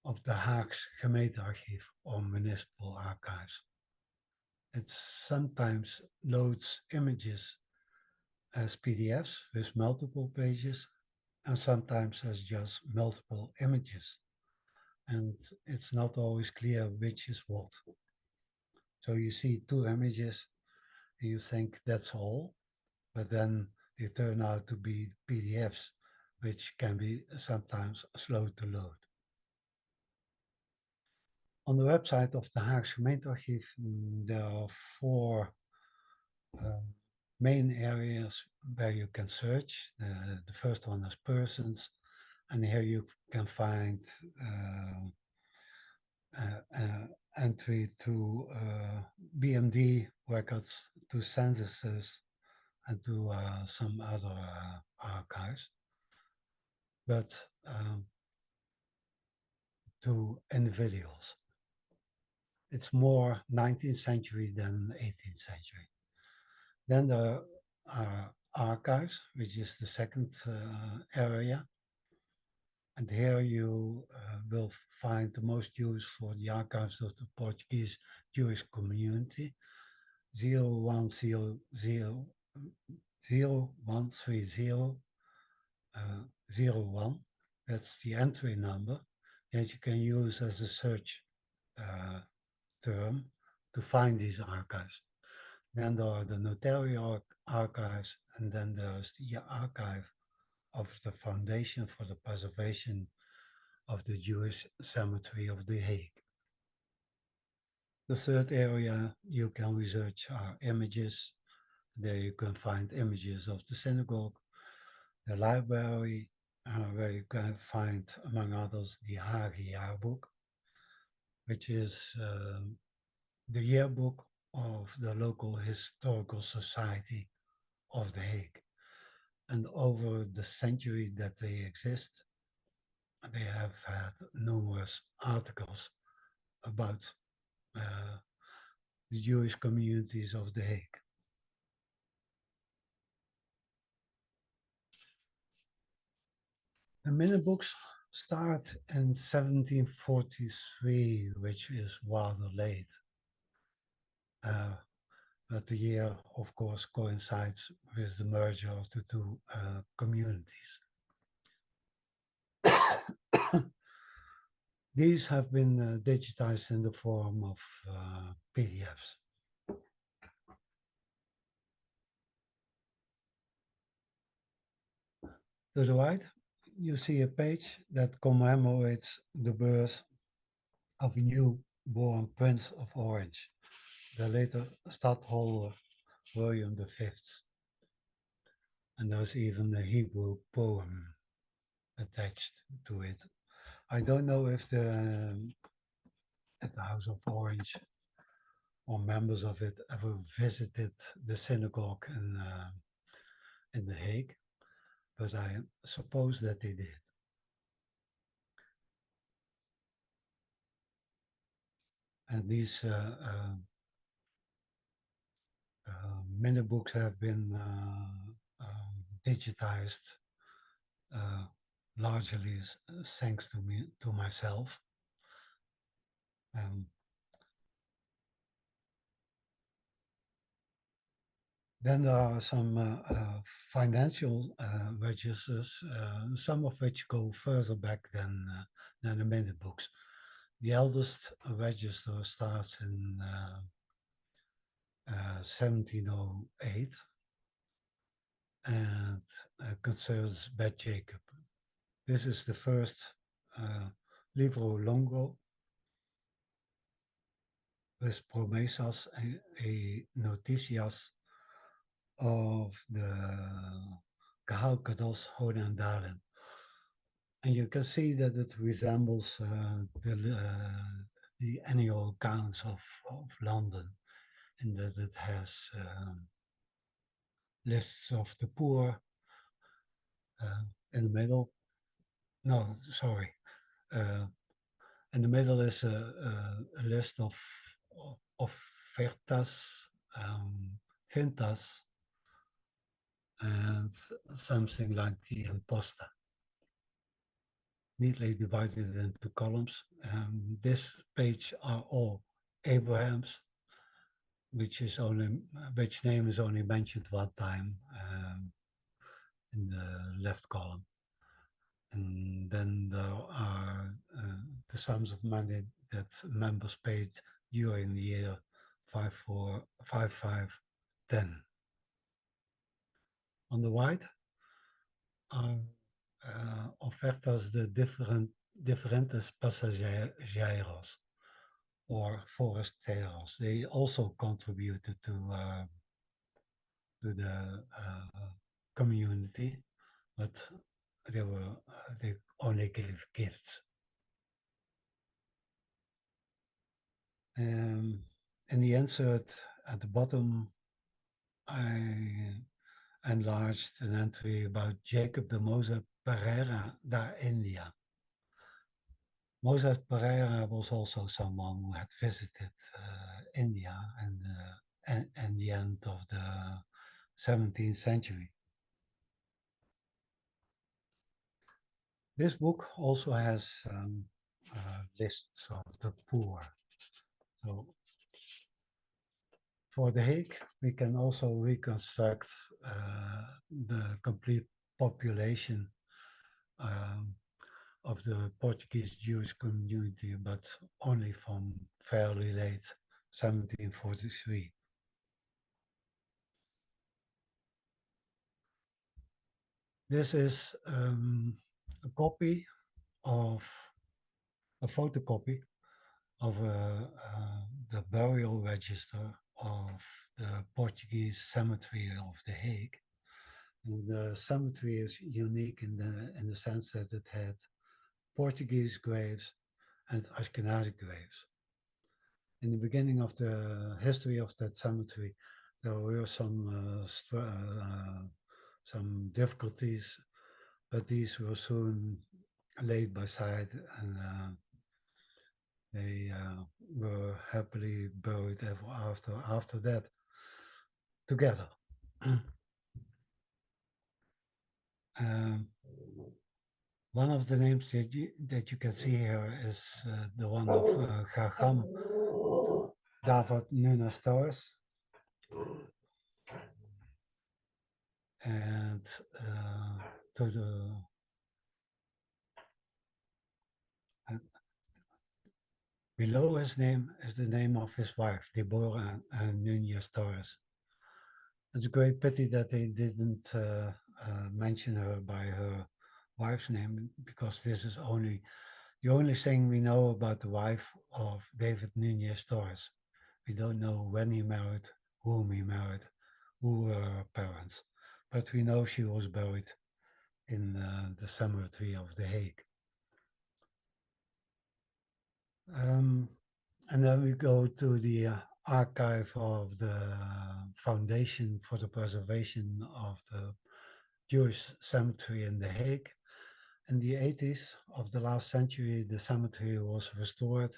of the Haag's Gemeentearchief or municipal archives. It sometimes loads images as PDFs with multiple pages, and sometimes as just multiple images. And it's not always clear which is what. So you see two images and you think that's all, but then they turn out to be PDFs, which can be sometimes slow to load. On the website of the Haagse Gemeentearchief, there are four main areas where you can search. The first one is persons, and here you can find entry to BMD records, to censuses, and to some other archives. But to individuals. It's more 19th century than 18th century. Then there are archives, which is the second area. And here you will find the most use for the archives of the Portuguese Jewish community, 013001. That's the entry number that you can use as a search term to find these archives. Then there are the notarial archives, and then there's the archive of the Foundation for the Preservation of the Jewish Cemetery of The Hague. The third area you can research are images. There you can find images of the synagogue, the library, where you can find, among others, the Hague Yearbook, which is the yearbook of the local historical society of The Hague. And over the centuries that they exist, they have had numerous articles about the Jewish communities of The Hague. The minute books start in 1743, which is rather late. But the year, of course, coincides with the merger of the two communities. These have been digitized in the form of PDFs. To the right, you see a page that commemorates the birth of a newborn Prince of Orange, the later stadtholder William V. and there's even a Hebrew poem attached to it. I don't know if at the House of Orange or members of it ever visited the synagogue in The Hague, but I suppose that they did. And these many books have been digitized largely thanks to me, to myself. Then there are some financial registers, some of which go further back than the minute books. The eldest register starts in 1708 and concerns Bet Jacob. This is the first libro longo with promesas y noticias of the gehalkedos Honendalen. And you can see that it resembles the annual accounts of London, in that it has lists of the poor in the middle. No, sorry. In the middle is a list of ofertas, fintas, and something like the imposta, neatly divided into columns. This page are all Abraham's, which name is only mentioned one time in the left column. And then there are the sums of money that members paid during the year 5510. On the right are ofertas de diferentes pasajeros or forasteros. They also contributed to the community, but they only gave gifts. In the insert at the bottom, I enlarged an entry about Jacob de Moses Pereira da India. Moses Pereira was also someone who had visited India and the end of the 17th century. This book also has lists of the poor. So for The Hague, we can also reconstruct the complete population of the Portuguese Jewish community, but only from fairly late 1743. This is a copy of a photocopy of the burial register of the Portuguese cemetery of The Hague. And the cemetery is unique in the sense that it had Portuguese graves and Ashkenazi graves. In the beginning of the history of that cemetery, there were some difficulties, but these were soon laid by side, and they were happily buried ever after that together. One of the names that you can see here is the one of Chacham David Mendoza, and to the below his name is the name of his wife, Deborah Nunez Torres. It's a great pity that they didn't mention her by her wife's name, because this is the only thing we know about the wife of David Nunez Torres. We don't know when he married, whom he married, who were her parents. but we know she was buried in the cemetery of The Hague. And then we go to the archive of the Foundation for the Preservation of the Jewish Cemetery in The Hague. In the 80s of the last century, the cemetery was restored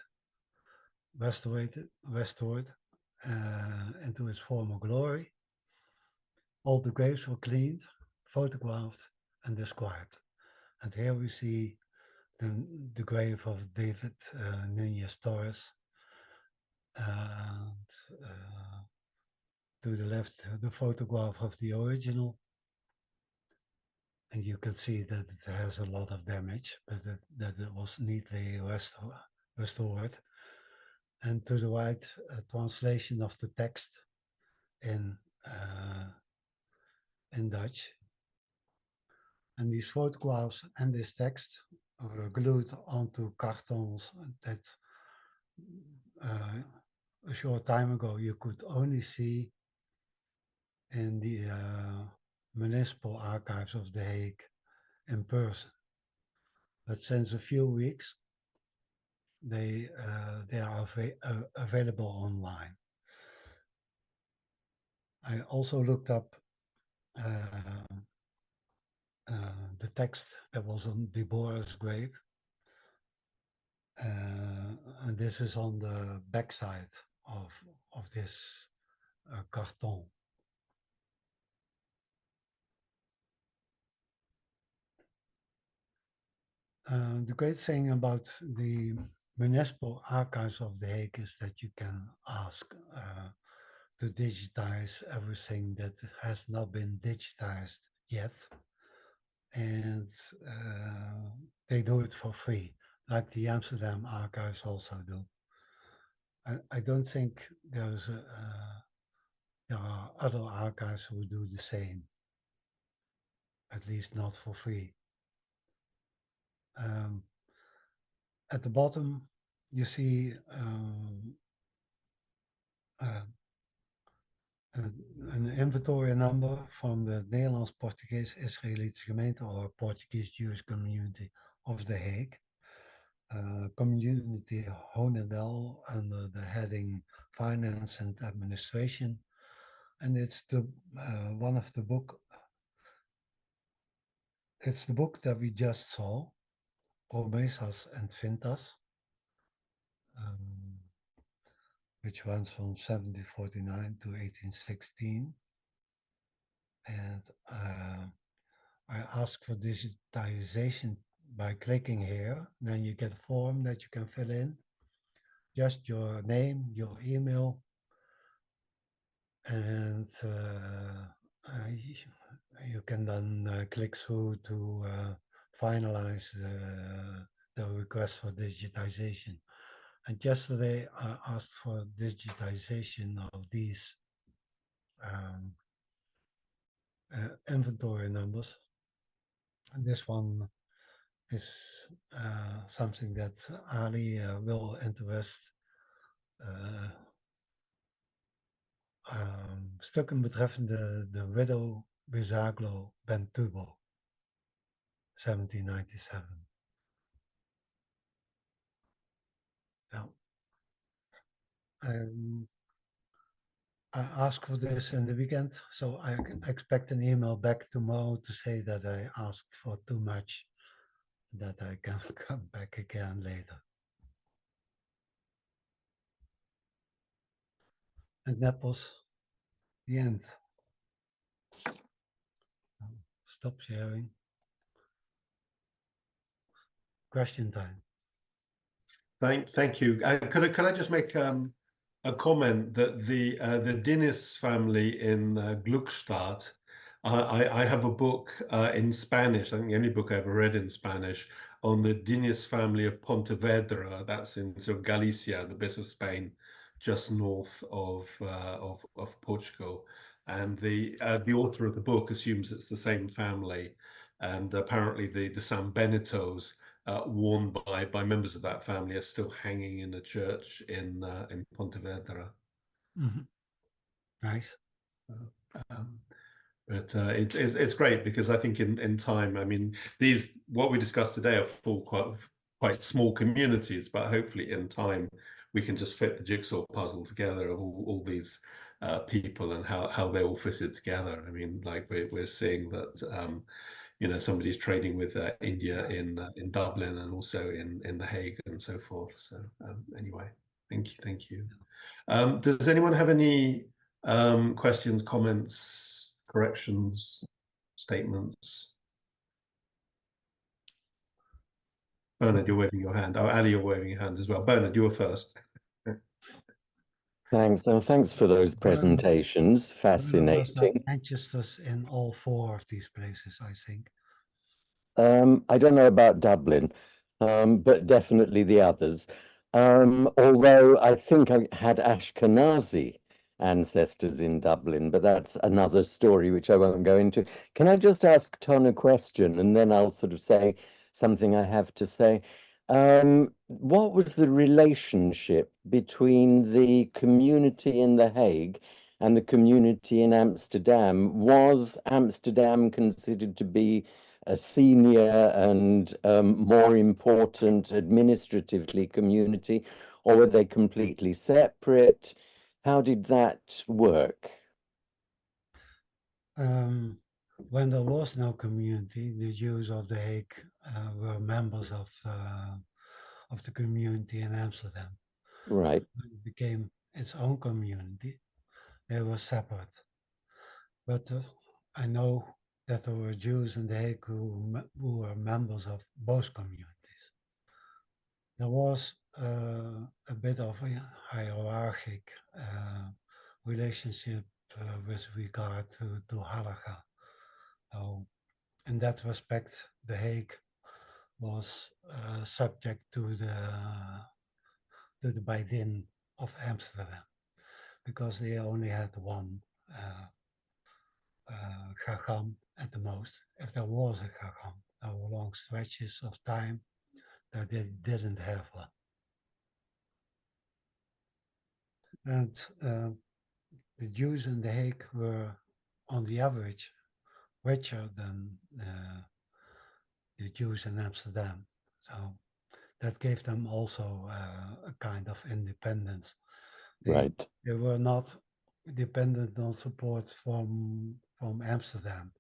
into its former glory. All the graves were cleaned, photographed, and described. And here we see the grave of David Nunez Torres. And to the left, the photograph of the original. And you can see that it has a lot of damage, but that it was neatly restored. And to the right, a translation of the text in Dutch. And these photographs and this text were glued onto cartons that a short time ago you could only see in the municipal archives of The Hague in person. But since a few weeks, they are available online. I also looked up the text that was on Deborah's grave. And this is on the backside of this carton. The great thing about the municipal archives of The Hague is that you can ask to digitize everything that has not been digitized yet. And they do it for free, like the Amsterdam archives also do. I don't think there are other archives who do the same, at least not for free. At the bottom, you see an inventory number from the Nederlands-Portugees-Israëlitische Gemeente or Portuguese Jewish Community of The Hague. Community Honendel under the heading Finance and Administration. And it's the one of the book. It's the book that we just saw, Promesas and Fintas, which runs from 1749 to 1816. And I ask for digitization by clicking here. Then you get a form that you can fill in. Just your name, your email, and you can then click through to finalize the request for digitization. And yesterday I asked for digitization of these inventory numbers. And this one is something that Ali will interest. Stukken betreffende de widow Bizaglo Bentubo, 1797. So, I asked for this in the weekend, so I expect an email back tomorrow to say that I asked for too much, that I can come back again later. And that was the end. Stop sharing. Question time. Thank you. Could I just make a comment that the Dinis family in Gluckstadt, I have a book in Spanish, I think the only book I ever read in Spanish, on the Dinis family of Pontevedra. That's in sort of Galicia, the bit of Spain, just north of Portugal. And the author of the book assumes it's the same family, and apparently the San Benitos, worn by members of that family, are still hanging in a church in Pontevedra. Mm-hmm. Nice. But it's great because I think in time, I mean, what we discussed today are quite small communities, but hopefully in time we can just fit the jigsaw puzzle together of all these people and how they all fit together. I mean, like we're seeing that you know, somebody's trading with India in Dublin and also in the Hague and so forth. So anyway, thank you. Does anyone have any questions, comments, corrections, statements? Bernard, you're waving your hand. Oh, Ali, you're waving your hand as well. Bernard, you were first. Thanks. And thanks for those presentations. Fascinating. Ancestors in all four of these places, I think. I don't know about Dublin, but definitely the others. Although I think I had Ashkenazi ancestors in Dublin, but that's another story which I won't go into. Can I just ask Ton a question and then I'll sort of say something I have to say? What was the relationship between the community in The Hague and the community in Amsterdam? Was Amsterdam considered to be a senior and more important administratively community, or were they completely separate? How did that work? When there was no community, the Jews of The Hague were members of the community in Amsterdam. Right. When it became its own community, they were separate. But I know that there were Jews in The Hague who were members of both communities. There was a bit of a hierarchic relationship with regard to Halacha. So in that respect, The Hague was subject to the Baidin of Amsterdam because they only had one Chacham at the most. If there was a Chacham, there were long stretches of time that they didn't have one. And the Jews in The Hague were, on the average, richer than the Jews in Amsterdam. So that gave them also a kind of independence. Right. They were not dependent on support from Amsterdam,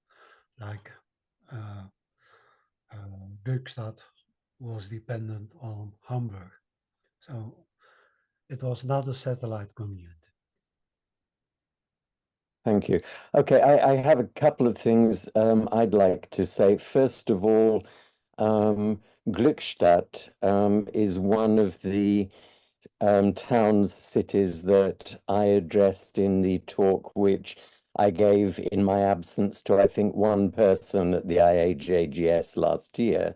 like Gluckstadt was dependent on Hamburg. So it was not a satellite community. Thank you. Okay, I have a couple of things I'd like to say. First of all, Glückstadt is one of the towns, cities that I addressed in the talk, which I gave in my absence to, I think, one person at the IAJGS last year,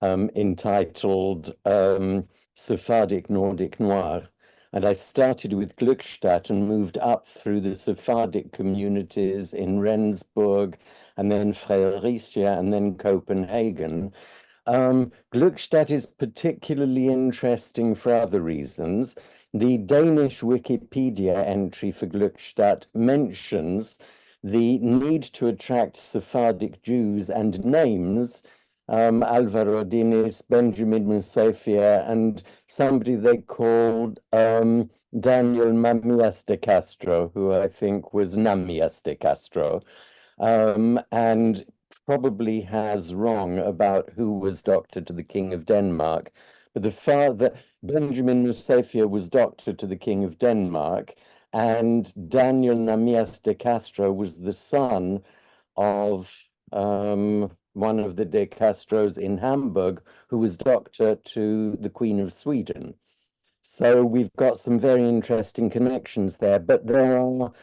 entitled Sephardic Nordic Noir. And I started with Glückstadt and moved up through the Sephardic communities in Rendsburg and then Fredericia and then Copenhagen. Glückstadt is particularly interesting for other reasons. The Danish Wikipedia entry for Glückstadt mentions the need to attract Sephardic Jews and names Alvaro Diniz, Benjamin Musafia, and somebody they called Daniel Mamias de Castro, who I think was Namias de Castro, and probably has wrong about who was doctor to the King of Denmark. But the father, Benjamin Musafia, was doctor to the King of Denmark, and Daniel Namias de Castro was the son of one of the de Castros in Hamburg, who was doctor to the Queen of Sweden. So we've got some very interesting connections there, but there are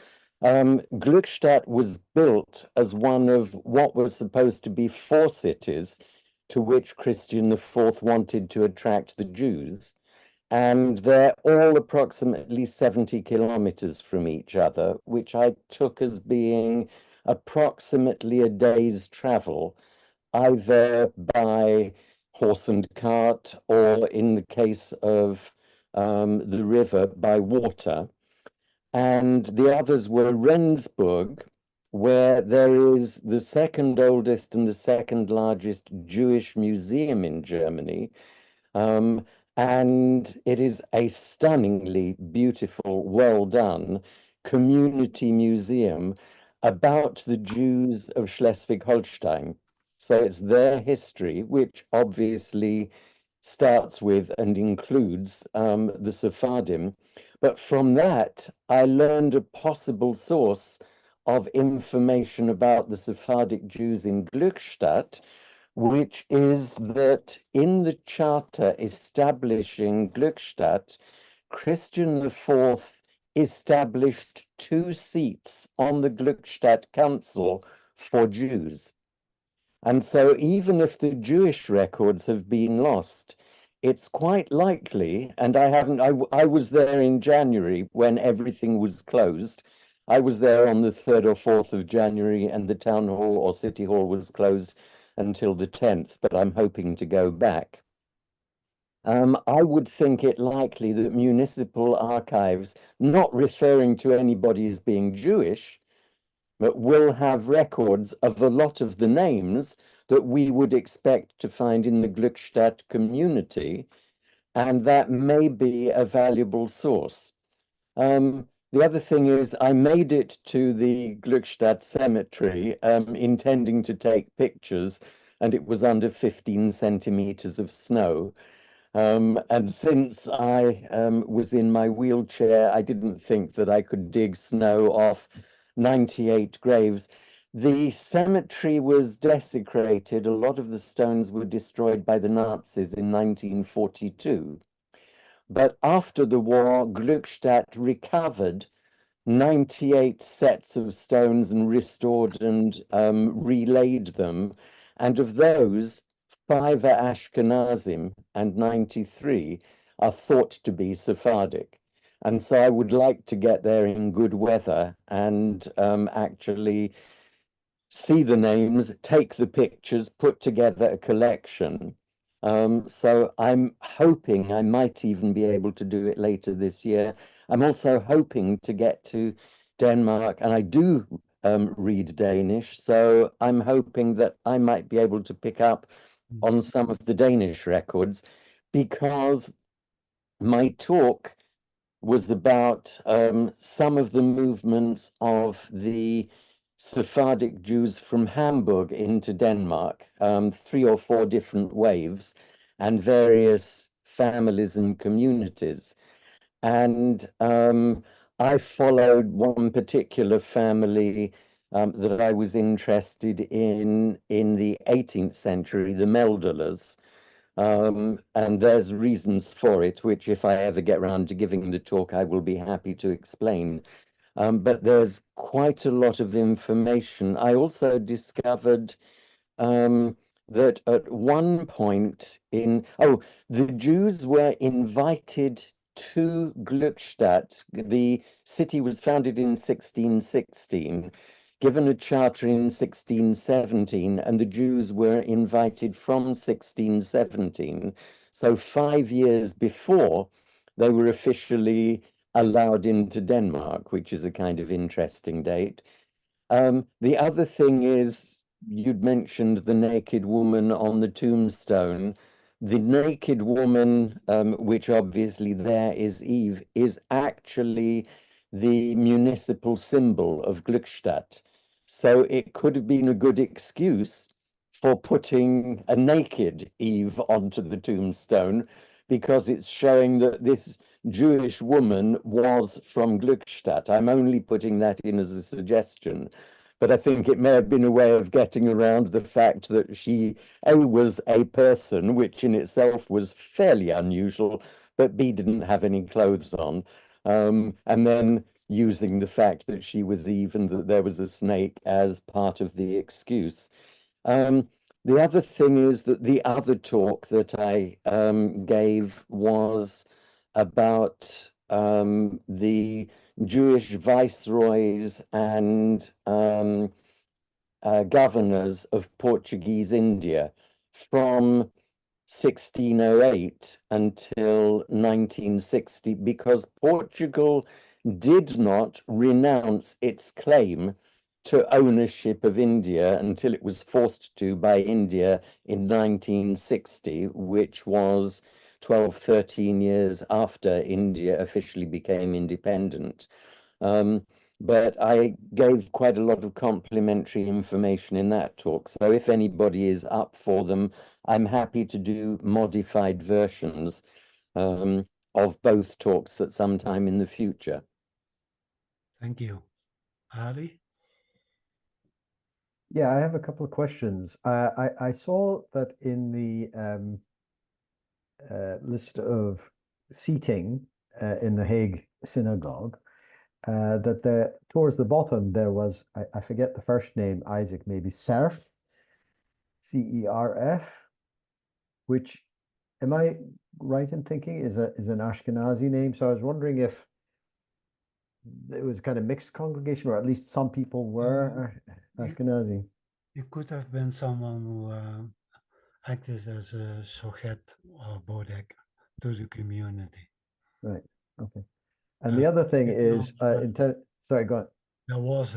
Glückstadt was built as one of what was supposed to be four cities to which Christian IV wanted to attract the Jews. And they're all approximately 70 kilometers from each other, which I took as being approximately a day's travel, either by horse and cart or, in the case of the river, by water. And the others were Rendsburg, where there is the second oldest and the second largest Jewish museum in Germany. And it is a stunningly beautiful, well done community museum about the Jews of Schleswig-Holstein. So it's their history, which obviously starts with and includes the Sephardim. But from that, I learned a possible source of information about the Sephardic Jews in Glückstadt, which is that in the charter establishing Glückstadt, Christian IV established 2 seats on the Glückstadt Council for Jews. And so even if the Jewish records have been lost, it's quite likely, and I was there in January when everything was closed. I was there on the 3rd or 4th of January, and the town hall or city hall was closed until the 10th, but I'm hoping to go back. I would think it likely that municipal archives, not referring to anybody as being Jewish, but will have records of a lot of the names that we would expect to find in the Glückstadt community, and that may be a valuable source. The other thing is I made it to the Gluckstadt cemetery intending to take pictures, and it was under 15 centimeters of snow. And since I was in my wheelchair, I didn't think that I could dig snow off 98 graves. The cemetery was desecrated. A lot of the stones were destroyed by the Nazis in 1942. But after the war, Glückstadt recovered 98 sets of stones and restored and relaid them. And of those, 5 are Ashkenazim and 93 are thought to be Sephardic. And so I would like to get there in good weather and actually see the names, take the pictures, put together a collection. So I'm hoping I might even be able to do it later this year. I'm also hoping to get to Denmark, and I do read Danish, so I'm hoping that I might be able to pick up on some of the Danish records, because my talk was about some of the movements of the Sephardic Jews from Hamburg into Denmark, 3 or 4 different waves and various families and communities. And I followed one particular family that I was interested in the 18th century, the Meldelers. And there's reasons for it, which if I ever get around to giving the talk, I will be happy to explain. But there's quite a lot of information. I also discovered that at one point the Jews were invited to Glückstadt. The city was founded in 1616, given a charter in 1617, and the Jews were invited from 1617. So 5 years before they were officially allowed into Denmark, which is a kind of interesting date. The other thing is, you'd mentioned the naked woman on the tombstone. The naked woman, which obviously there is Eve, is actually the municipal symbol of Glückstadt. So it could have been a good excuse for putting a naked Eve onto the tombstone, because it's showing that this Jewish woman was from Glückstadt. I'm only putting that in as a suggestion, but I think it may have been a way of getting around the fact that she, A, was a person, which in itself was fairly unusual, but B, didn't have any clothes on. And then using the fact that she was Eve and that there was a snake as part of the excuse. The other thing is that the other talk that I gave was about the Jewish viceroys and governors of Portuguese India from 1608 until 1960, because Portugal did not renounce its claim to ownership of India until it was forced to by India in 1960, which was 12, 13 years after India officially became independent. But I gave quite a lot of complimentary information in that talk. So if anybody is up for them, I'm happy to do modified versions of both talks at some time in the future. Thank you. Ali? Yeah, I have a couple of questions. I saw that in the list of seating in the Hague synagogue, that towards the bottom there was, I forget the first name, Isaac, maybe Cerf, Cerf, which, am I right in thinking is an Ashkenazi name? So I was wondering if it was kind of mixed congregation, or at least some people were Ashkenazi. It could have been someone who acted as a sochet or bodek to the community. Right. Okay. And the other thing is, sorry, go on. There was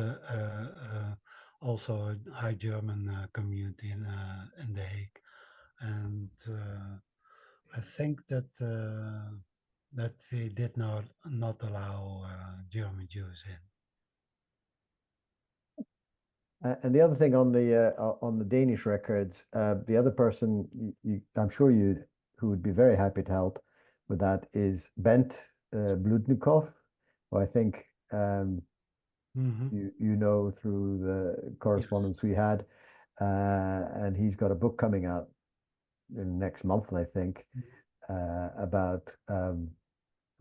also a High German community in The Hague, and I think that that they did not allow German Jews in. And the other thing on the Danish records, the other person I'm sure who would be very happy to help with that is Bent Bludnikov, who I think you know through the correspondence we had, and he's got a book coming out in next month, I think, about a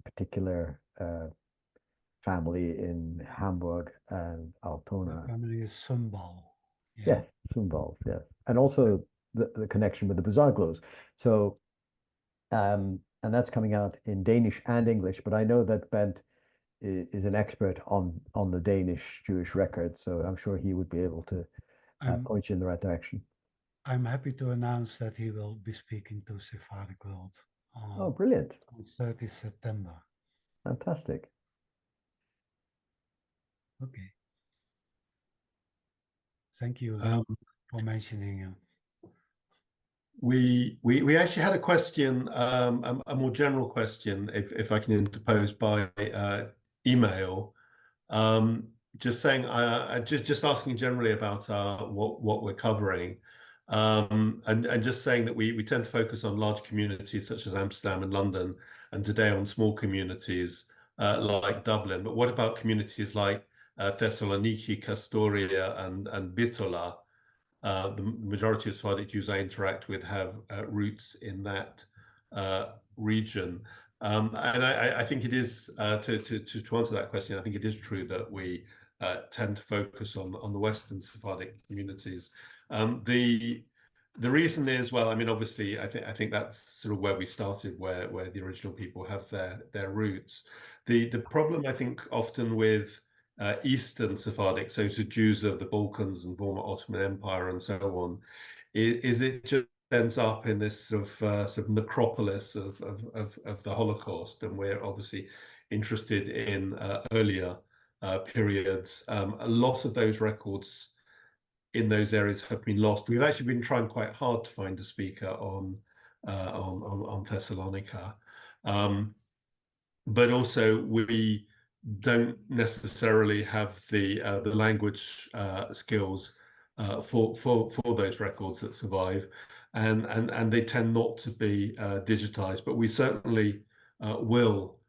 particular family in Hamburg and Altona. The family is Sumbal. Yes, Sumbals, yes. And also the connection with the bazaar glows. So, and that's coming out in Danish and English, but I know that Bent is an expert on the Danish Jewish records, so I'm sure he would be able to point you in the right direction. I'm happy to announce that he will be speaking to Sephardic World Oh, brilliant. On 30 September. Fantastic. Okay. Thank you for mentioning him. We actually had a question, a more general question, if I can interpose, by email, just saying, just asking generally about what we're covering, and just saying that we tend to focus on large communities such as Amsterdam and London, and today on small communities like Dublin. But what about communities like Thessaloniki, Castoria, and Bitola? The majority of Sephardic Jews I interact with have roots in that region. And I think it is, to answer that question, I think it is true that we tend to focus on the Western Sephardic communities. The reason is, well, I mean, obviously, I think that's sort of where we started, where the original people have their roots. The problem, I think, often with Eastern Sephardic, so to Jews of the Balkans and former Ottoman Empire and so on, is it just ends up in this sort of necropolis of the Holocaust, and we're obviously interested in earlier periods. A lot of those records in those areas have been lost. We've actually been trying quite hard to find a speaker on Thessalonica, but also we don't necessarily have the language skills for those records that survive, and they tend not to be digitized. But we certainly will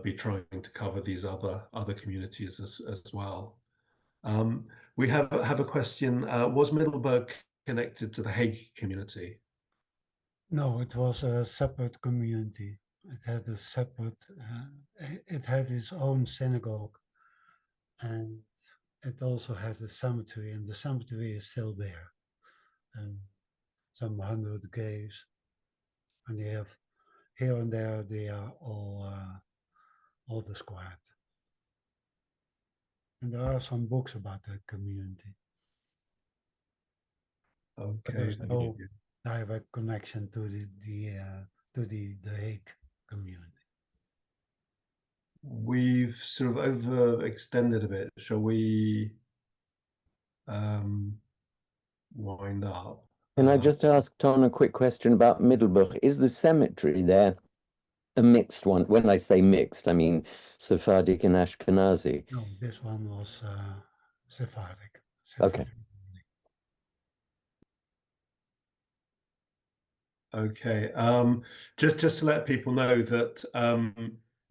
be trying to cover these other communities as well. We have a question. Was Middelburg connected to the Hague community? No, it was a separate community. It had a separate, it had its own synagogue, and it also has a cemetery, and the cemetery is still there, and some 100 graves, and they have here and there they are all described, and there are some books about that community. Okay, but there's no direct connection to the Hague community. We've sort of overextended a bit. Shall we wind up. Can I just ask Ton a quick question about Middelburg? Is the cemetery there a mixed one? When I say mixed, I mean Sephardic and Ashkenazi. No, this one was Sephardic. Okay. Okay. Just to let people know that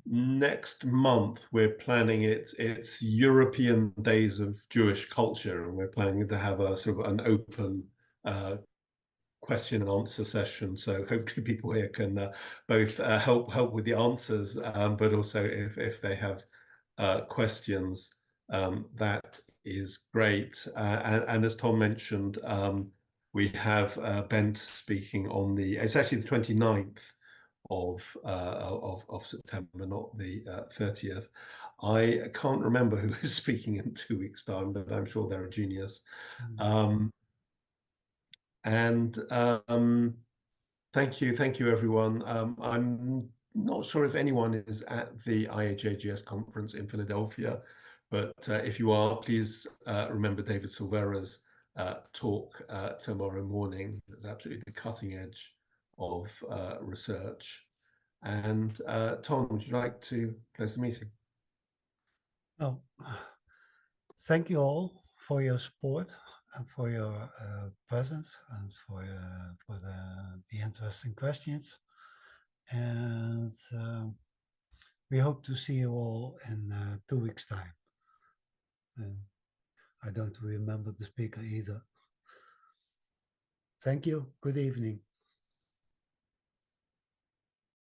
next month we're planning it's European Days of Jewish Culture, and we're planning to have a sort of an open question and answer session. So hopefully people here can both help with the answers, but also if they have questions, that is great. And as Tom mentioned, we have Bent speaking on it's actually the 29th of September, not the 30th. I can't remember who is speaking in 2 weeks' time, but I'm sure they're a genius. And thank you, everyone. I'm not sure if anyone is at the IHAGS conference in Philadelphia, but if you are, please remember David Silvera's talk tomorrow morning. It's absolutely the cutting edge of research. And Tom, would you like to close the meeting? Oh, thank you all for your support and for your presence and for the interesting questions. And we hope to see you all in 2 weeks' time. And I don't remember the speaker either. Thank you. Good evening.